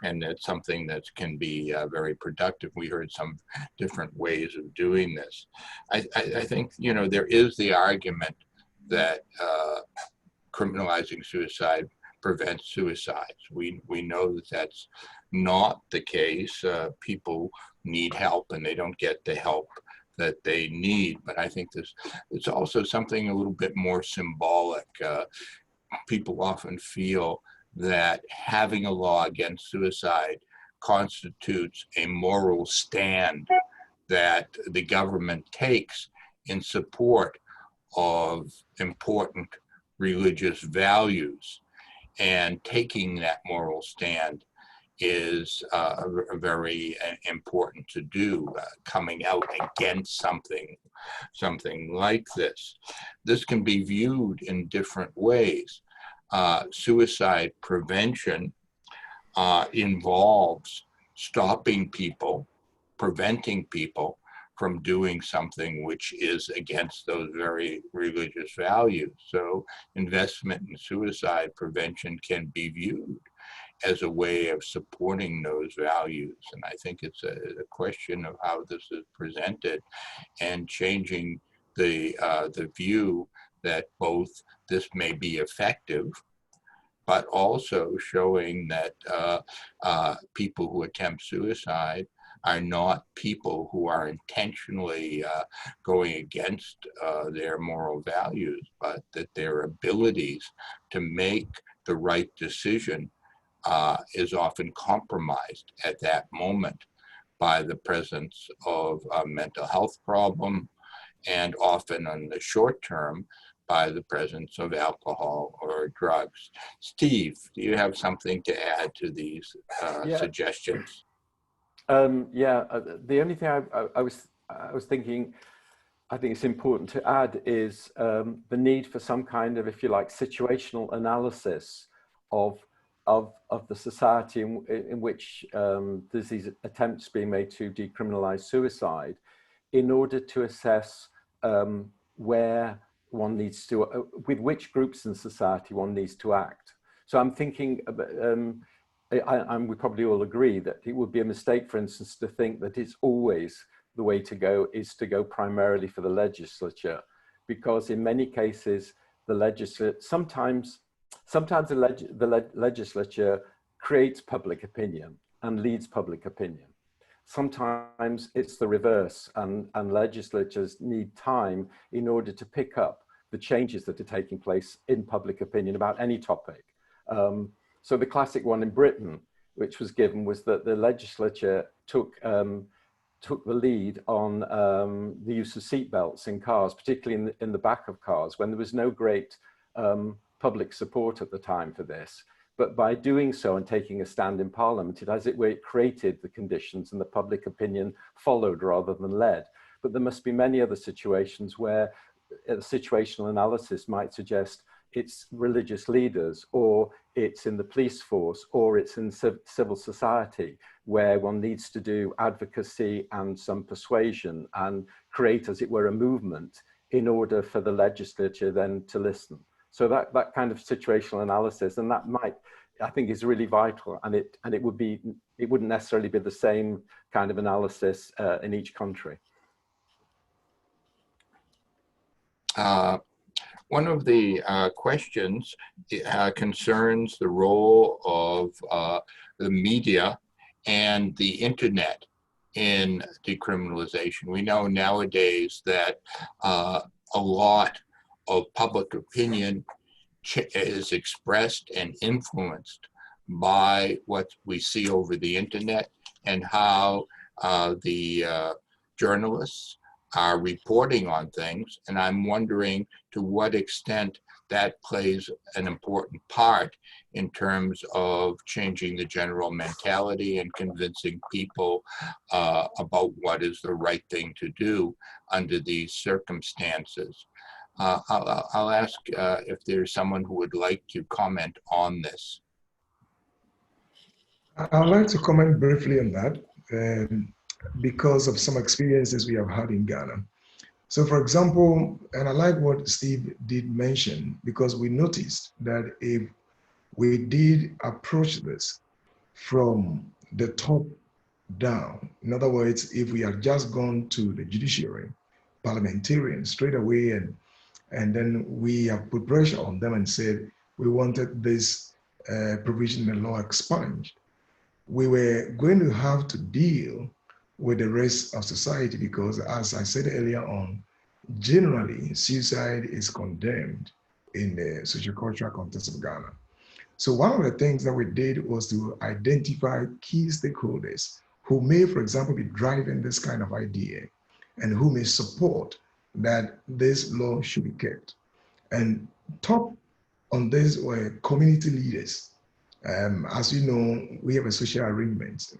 and it's something that can be very productive. We heard some different ways of doing this. I think, you know, there is the argument that criminalizing suicide prevents suicides. We know that that's not the case. People need help and they don't get the help that they need. But I think it's also something a little bit more symbolic. People often feel that having a law against suicide constitutes a moral stand that the government takes in support of important religious values. And taking that moral stand is very important to do, coming out against something like this. This can be viewed in different ways. Suicide prevention involves stopping people, preventing people from doing something which is against those very religious values. So investment in suicide prevention can be viewed as a way of supporting those values. And I think it's a question of how this is presented and changing the view that both this may be effective, but also showing that people who attempt suicide are not people who are intentionally going against their moral values, but that their abilities to make the right decision is often compromised at that moment by the presence of a mental health problem, and often on the short term by the presence of alcohol or drugs. Steve, do you have something to add to these suggestions? The only thing I was thinking, I think it's important to add is the need for some kind of, if you like, situational analysis of the society in which there's these attempts being made to decriminalize suicide, in order to assess where one needs to, with which groups in society one needs to act. So I'm thinking, we probably all agree that it would be a mistake, for instance, to think that it's always the way to go is to go primarily for the legislature, because in many cases, the legislature, sometimes the legislature creates public opinion and leads public opinion. Sometimes it's the reverse, and legislatures need time in order to pick up the changes that are taking place in public opinion about any topic. So the classic one in Britain, which was given, was that the legislature took the lead on the use of seatbelts in cars, particularly in the back of cars, when there was no great public support at the time for this. But by doing so and taking a stand in Parliament, it, as it were, it created the conditions, and the public opinion followed rather than led. But there must be many other situations where situational analysis might suggest it's religious leaders, or it's in the police force, or it's in civil society, where one needs to do advocacy and some persuasion and create, as it were, a movement in order for the legislature then to listen. So that kind of situational analysis, and that might, I think, is really vital, and it wouldn't necessarily be the same kind of analysis in each country. One of the questions concerns the role of the media and the internet in decriminalization. We know nowadays that a lot of public opinion is expressed and influenced by what we see over the internet, and how the journalists are reporting on things. And I'm wondering to what extent that plays an important part in terms of changing the general mentality and convincing people about what is the right thing to do under these circumstances. I'll ask if there's someone who would like to comment on this. I'd like to comment briefly on that because of some experiences we have had in Ghana. So for example, and I like what Steve did mention, because we noticed that if we did approach this from the top down, in other words, if we had just gone to the judiciary, parliamentarians straight away, and then we have put pressure on them and said we wanted this provision in the law expunged, we were going to have to deal with the rest of society, because as I said earlier on, generally suicide is condemned in the sociocultural context of Ghana. So one of the things that we did was to identify key stakeholders who may, for example, be driving this kind of idea and who may support that this law should be kept. And top on this were community leaders. As you know, we have a social arrangement.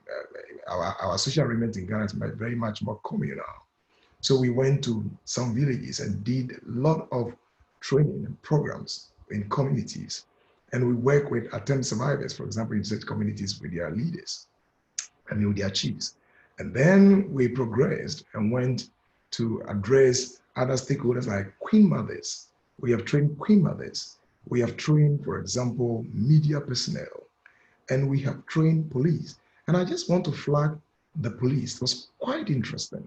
Our social arrangement in Ghana is very much more communal. So we went to some villages and did a lot of training programs in communities. And we work with attempt survivors, for example, in such communities with their leaders and with their chiefs. And then we progressed and went to address other stakeholders like queen mothers. We have trained queen mothers. We have trained, for example, media personnel, and we have trained police. And I just want to flag the police. It was quite interesting.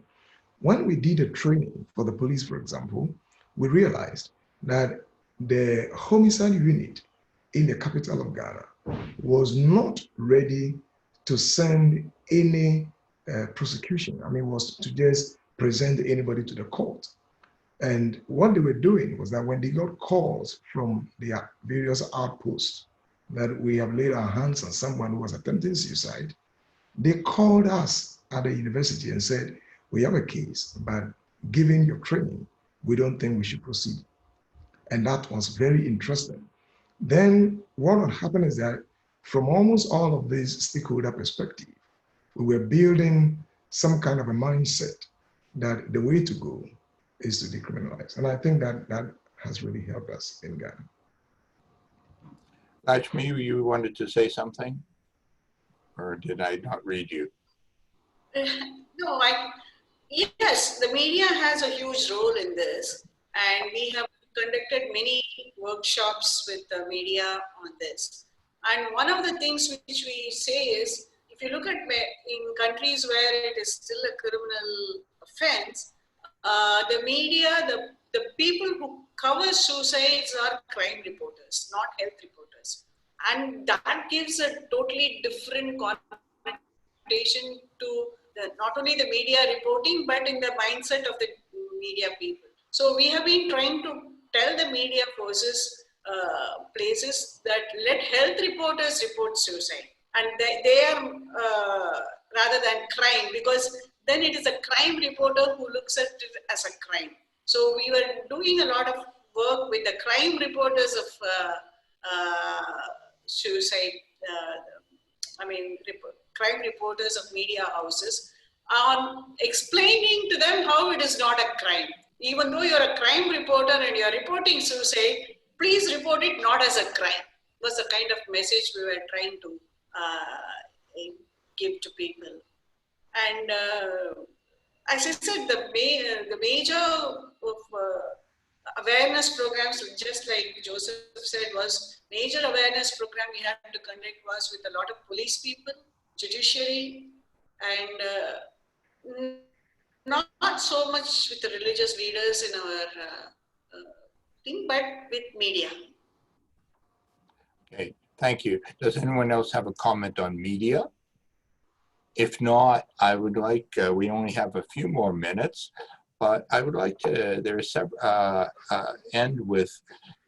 When we did a training for the police, for example, we realized that the homicide unit in the capital of Ghana was not ready to send any prosecution. I mean, was to just present anybody to the court. And what they were doing was that when they got calls from their various outposts that we have laid our hands on someone who was attempting suicide, they called us at the university and said, we have a case, but given your training, we don't think we should proceed. And that was very interesting. Then what would happen is that from almost all of this stakeholder perspective, we were building some kind of a mindset that the way to go is to decriminalize. And I think that that has really helped us in Ghana. Lakshmi, you wanted to say something? Or did I not read you? No, yes, the media has a huge role in this. And we have conducted many workshops with the media on this. And one of the things which we say is, if you look at in countries where it is still a criminal offense, the media, the people who cover suicides are crime reporters, not health reporters. And that gives a totally different connotation to not only the media reporting, but in the mindset of the media people. So we have been trying to tell the media forces, places that let health reporters report suicide. And they are rather than crime, because then it is a crime reporter who looks at it as a crime. So we were doing a lot of work with the crime reporters of suicide, crime reporters of media houses, on explaining to them how it is not a crime. Even though you're a crime reporter and you're reporting suicide, please report it not as a crime, was the kind of message we were trying to give to people. And as I said, the major of awareness programs, just like Joseph said, was major awareness program we had to conduct was with a lot of police people, judiciary, and not so much with the religious leaders in our thing, but with media. Okay, thank you. Does anyone else have a comment on media? If not, I would like, we only have a few more minutes, but I would like to, end with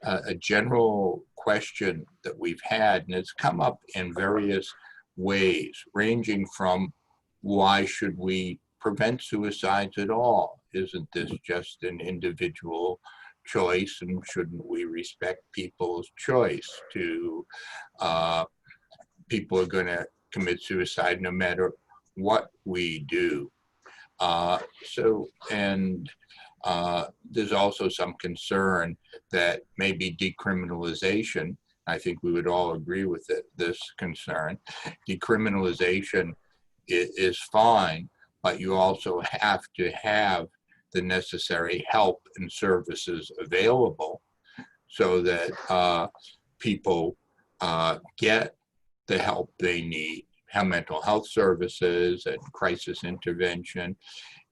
a general question that we've had, and it's come up in various ways, ranging from why should we prevent suicides at all? Isn't this just an individual choice, and shouldn't we respect people's choice to, people are going to commit suicide no matter what we do. There's also some concern that maybe decriminalization, I think we would all agree with this concern, decriminalization is fine, but you also have to have the necessary help and services available so that people get the help they need, have mental health services and crisis intervention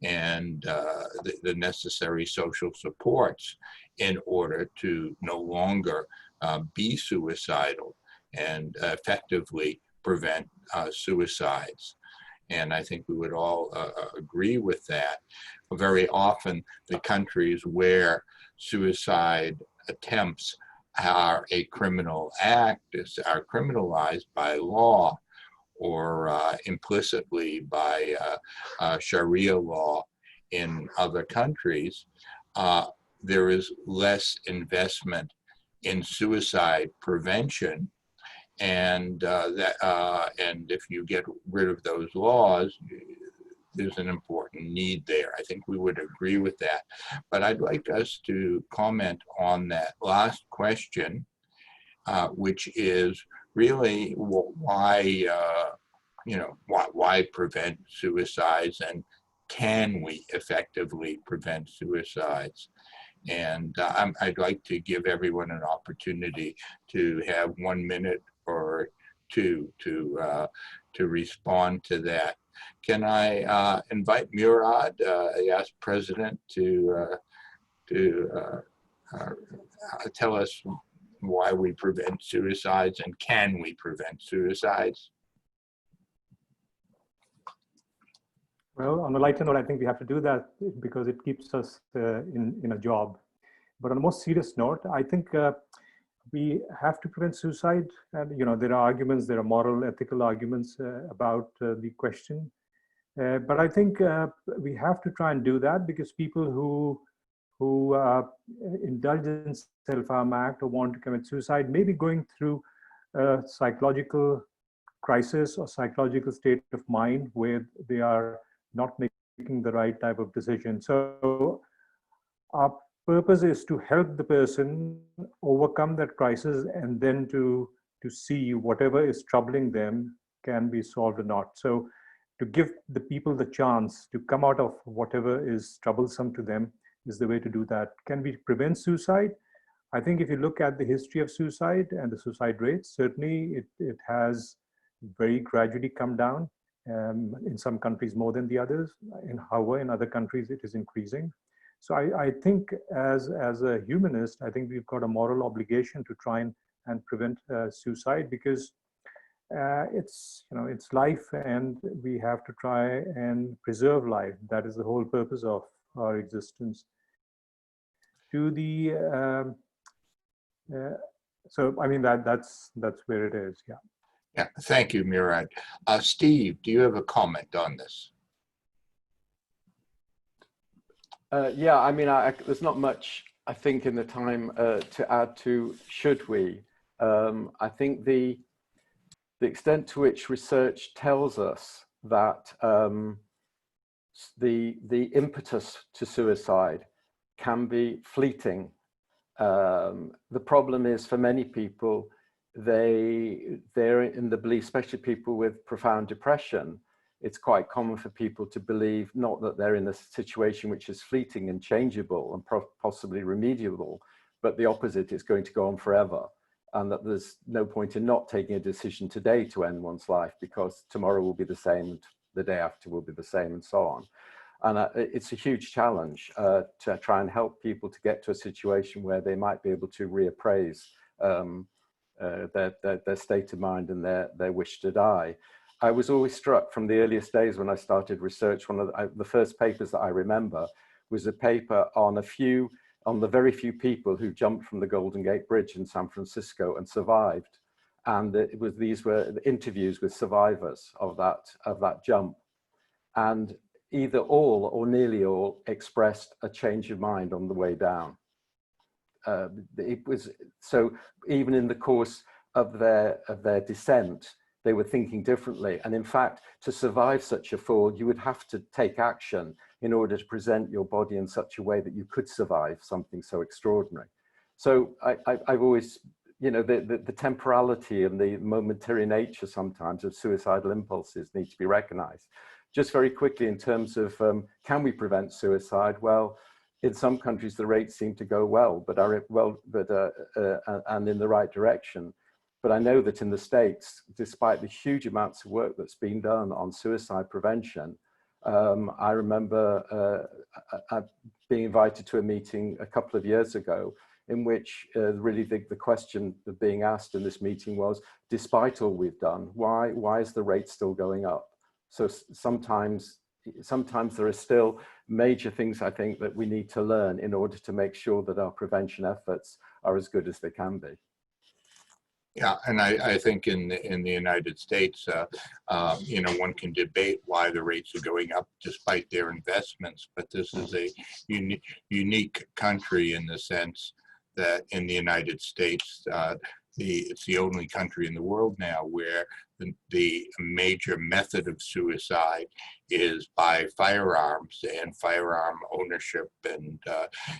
and the necessary social supports in order to no longer be suicidal and effectively prevent suicides. And I think we would all agree with that. Very often, the countries where suicide attempts are a criminal act, are criminalized by law or implicitly by Sharia law in other countries, there is less investment in suicide prevention. And and if you get rid of those laws, there's an important need there. I think we would agree with that. But I'd like us to comment on that last question, which is really why, why prevent suicides, and can we effectively prevent suicides? And I'd like to give everyone an opportunity to have 1 minute or two to respond to that. Can I invite Murad, the President, to tell us why we prevent suicides, and can we prevent suicides? Well, on a lighter note, I think we have to do that because it keeps us in a job. But on a more serious note, I think we have to prevent suicide. And there are arguments, there are moral, ethical arguments about the question. But I think we have to try and do that because people who indulge in self-harm act or want to commit suicide may be going through a psychological crisis or psychological state of mind where they are not making the right type of decision. So our purpose is to help the person overcome that crisis and then to see whatever is troubling them can be solved or not. So to give the people the chance to come out of whatever is troublesome to them is the way to do that. Can we prevent suicide? I think if you look at the history of suicide and the suicide rates, certainly it has very gradually come down. In some countries more than the others. However, in other countries it is increasing. So I think as a humanist, I think we've got a moral obligation to try and prevent suicide because it's life and we have to try and preserve life. That is the whole purpose of our existence. So I mean that's where it is. Yeah. Yeah, thank you, Murad. Steve, do you have a comment on this? Yeah, I mean, there's not much, I think, in the time to add to should we. I think the extent to which research tells us that the impetus to suicide can be fleeting The problem is for many people, they're in the belief, especially people with profound depression, it's quite common for people to believe not that they're in a situation which is fleeting and changeable and possibly remediable, but the opposite, is going to go on forever. And that there's no point in not taking a decision today to end one's life, because tomorrow will be the same, and the day after will be the same, and so on. And it's a huge challenge to try and help people to get to a situation where they might be able to reappraise their state of mind and their wish to die. I was always struck from the earliest days when I started research. One of the first papers that I remember was a paper on the very few people who jumped from the Golden Gate Bridge in San Francisco and survived. And these were the interviews with survivors of that jump. And either all or nearly all expressed a change of mind on the way down. It was so even in the course of their descent, they were thinking differently. And in fact, to survive such a fall, you would have to take action in order to present your body in such a way that you could survive something so extraordinary. So I've always, you know, the temporality and the momentary nature sometimes of suicidal impulses need to be recognized. Just very quickly, in terms of can we prevent suicide? Well, in some countries the rates seem to go well, and in the right direction. But I know that in the States, despite the huge amounts of work that's been done on suicide prevention, I remember being invited to a meeting a couple of years ago in which really the question being asked in this meeting was, despite all we've done, why is the rate still going up? So sometimes there are still major things, I think, that we need to learn in order to make sure that our prevention efforts are as good as they can be. Yeah, and I think in the United States, you know, one can debate why the rates are going up despite their investments, but this is a unique country in the sense that in the United States, it's the only country in the world now where the major method of suicide is by firearms, and firearm ownership, and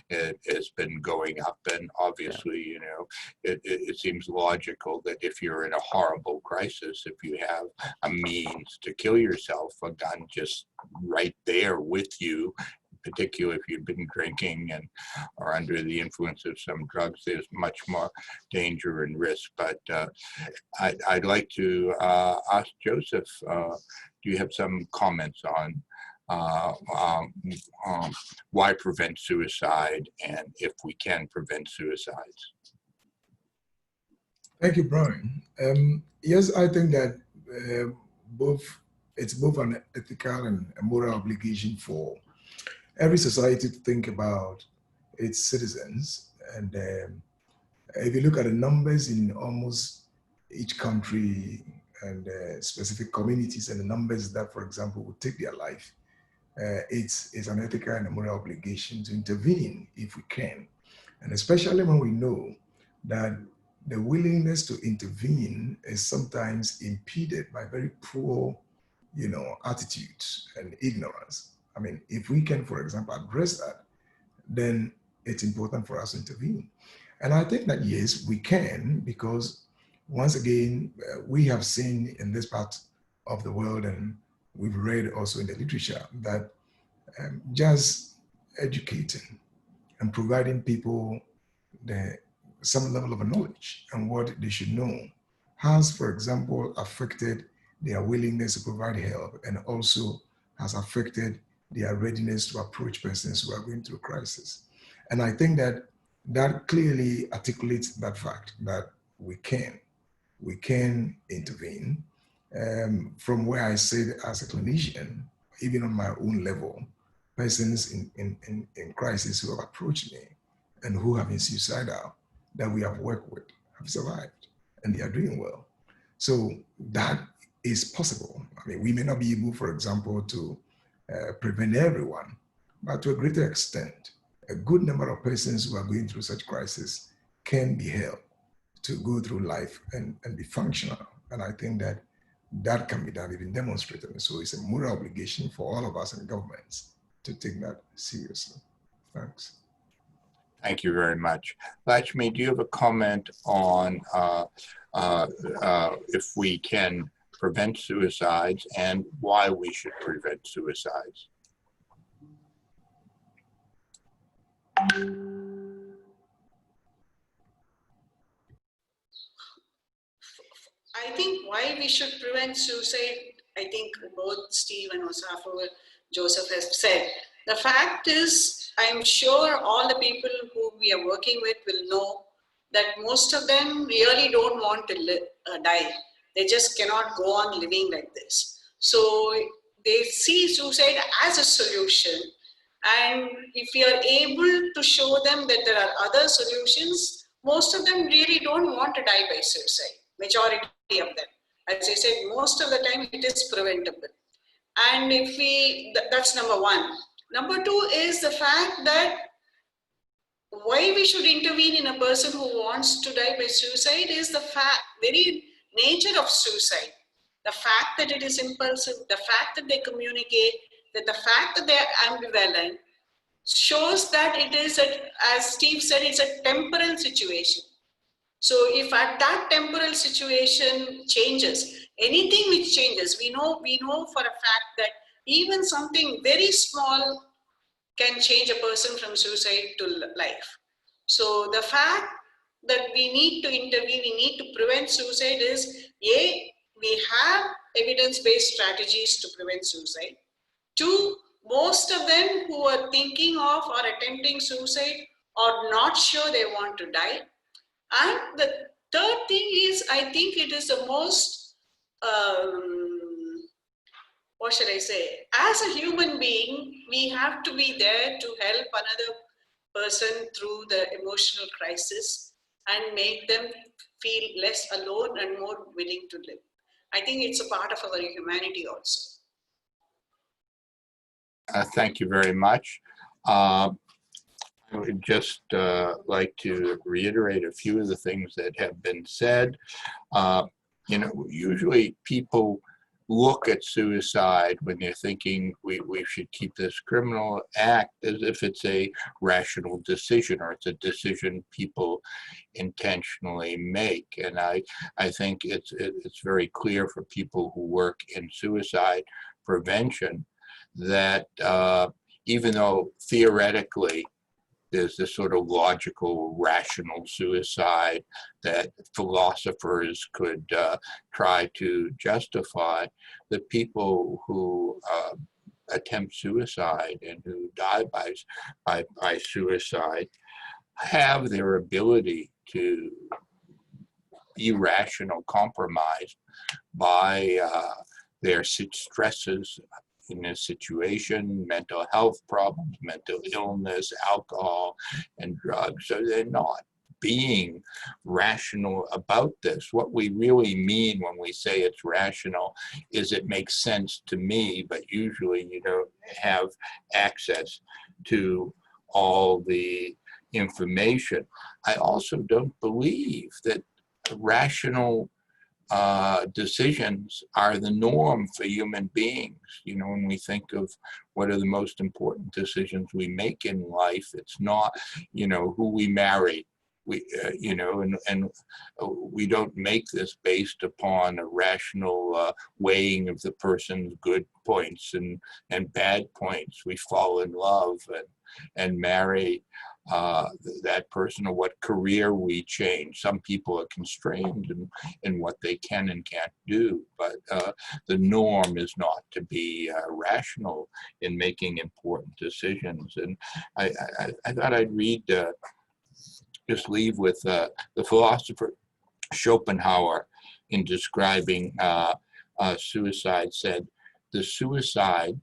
it has been going up. And obviously, you know, it seems logical that if you're in a horrible crisis, if you have a means to kill yourself, a gun just right there with you, particularly if you've been drinking and are under the influence of some drugs, there's much more danger and risk. But I'd like to ask Joseph, do you have some comments on why prevent suicide and if we can prevent suicides? Thank you, Brian. Yes, I think that it's both an ethical and a moral obligation for every society to think about its citizens. And if you look at the numbers in almost each country and specific communities and the numbers that, for example, would take their life, it's an ethical and a moral obligation to intervene if we can. And especially when we know that the willingness to intervene is sometimes impeded by very poor, you know, attitudes and ignorance. I mean, if we can, for example, address that, then it's important for us to intervene. And I think that, yes, we can, because once again, we have seen in this part of the world, and we've read also in the literature, that just educating and providing people some level of knowledge and what they should know has, for example, affected their willingness to provide help, and also has affected their readiness to approach persons who are going through crisis. And I think that that clearly articulates that fact that we can intervene. From where I said as a clinician, even on my own level, persons in crisis who have approached me and who have been suicidal that we have worked with have survived and they are doing well. So that is possible. I mean, we may not be able, for example, to prevent everyone, but to a greater extent, a good number of persons who are going through such crisis can be helped to go through life and be functional. And I think that that can be done, even demonstrated. So it's a moral obligation for all of us and governments to take that seriously. Thanks. Thank you very much. Lakshmi, do you have a comment on if we can prevent suicides and why we should prevent suicides? I think why we should prevent suicide, I think both Steve and Osafo, Joseph has said. The fact is, I'm sure all the people who we are working with will know that most of them really don't want to die. They just cannot go on living like this. So they see suicide as a solution. And if we are able to show them that there are other solutions, most of them really don't want to die by suicide, majority of them. As I said, most of the time it is preventable. And if we, that's number one. Number two is the fact that why we should intervene in a person who wants to die by suicide is the very nature of suicide. The fact that it is impulsive, the fact that they communicate, that the fact that they are ambivalent shows that it is, as Steve said, it's a temporal situation. So if at that temporal situation changes, anything which changes, we know for a fact that even something very small can change a person from suicide to life. So the fact that we need to intervene, we need to prevent suicide is, A, we have evidence-based strategies to prevent suicide. Two, most of them who are thinking of or attempting suicide are not sure they want to die. And the third thing is, I think it is the most, what should I say? As a human being, we have to be there to help another person through the emotional crisis and make them feel less alone and more willing to live. I think it's a part of our humanity also. Thank you very much. I would just like to reiterate a few of the things that have been said. You know, usually people look at suicide when they're thinking we should keep this criminal act as if it's a rational decision or it's a decision people intentionally make. And I think it's very clear for people who work in suicide prevention that even though theoretically there's this sort of logical, rational suicide that philosophers could try to justify, the people who attempt suicide and who die by suicide have their ability to be rational, compromised by their stresses in this situation, mental health problems, mental illness, alcohol, and drugs. So they're not being rational about this. What we really mean when we say it's rational is it makes sense to me, but usually you don't have access to all the information. I also don't believe that rational decisions are the norm for human beings. You know, when we think of what are the most important decisions we make in life, it's not, you know, who we marry. We, you know, and we don't make this based upon a rational weighing of the person's good points and bad points. We fall in love and marry that person, or what career we change. Some people are constrained in what they can and can't do, but the norm is not to be rational in making important decisions. And I thought I'd read, just leave with the philosopher Schopenhauer, in describing suicide, said, the suicide,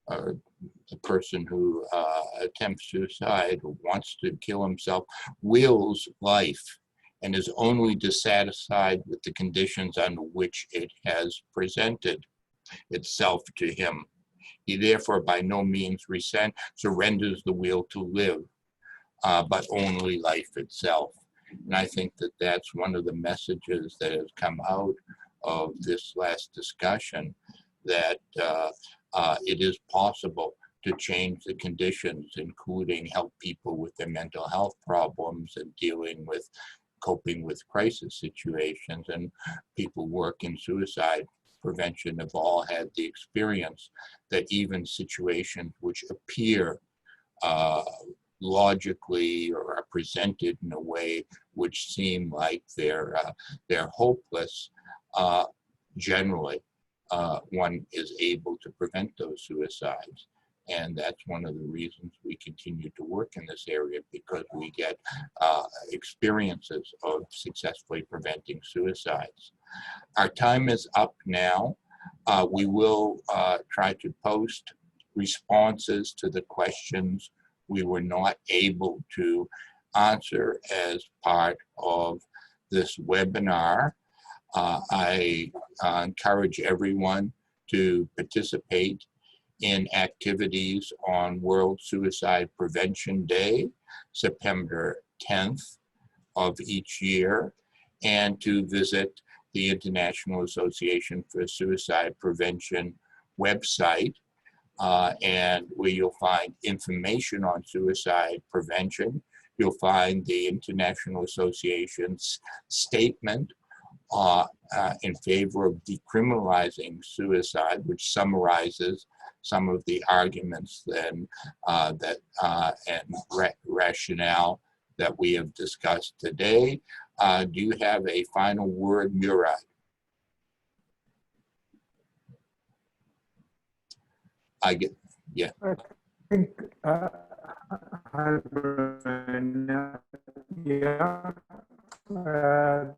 the person who attempts suicide or wants to kill himself, wills life and is only dissatisfied with the conditions under which it has presented itself to him. He therefore by no means surrenders the will to live, but only life itself. And I think that that's one of the messages that has come out of this last discussion, that it is possible to change the conditions, including help people with their mental health problems and dealing with coping with crisis situations. And people work in suicide prevention have all had the experience that even situations which appear logically or are presented in a way which seem like they're hopeless, generally one is able to prevent those suicides. And that's one of the reasons we continue to work in this area, because we get experiences of successfully preventing suicides. Our time is up now. We will try to post responses to the questions we were not able to answer as part of this webinar. I encourage everyone to participate in activities on World Suicide Prevention Day, September 10th of each year, and to visit the International Association for Suicide Prevention website, and where you'll find information on suicide prevention. You'll find the International Association's statement in favor of decriminalizing suicide, which summarizes some of the arguments then and rationale that we have discussed today. Do you have a final word, Murad? Yeah. I think,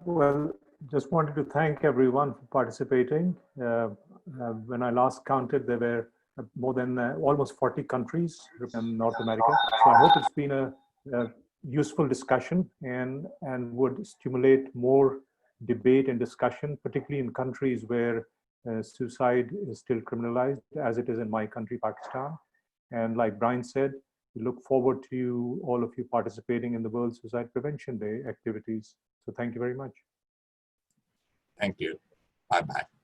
well, just wanted to thank everyone for participating. When I last counted, there were more than almost 40 countries in North America. So I hope it's been a useful discussion and would stimulate more debate and discussion, particularly in countries where suicide is still criminalized, as it is in my country, Pakistan. And like Brian said, we look forward to all of you participating in the World Suicide Prevention Day activities. So thank you very much. Thank you. Bye-bye.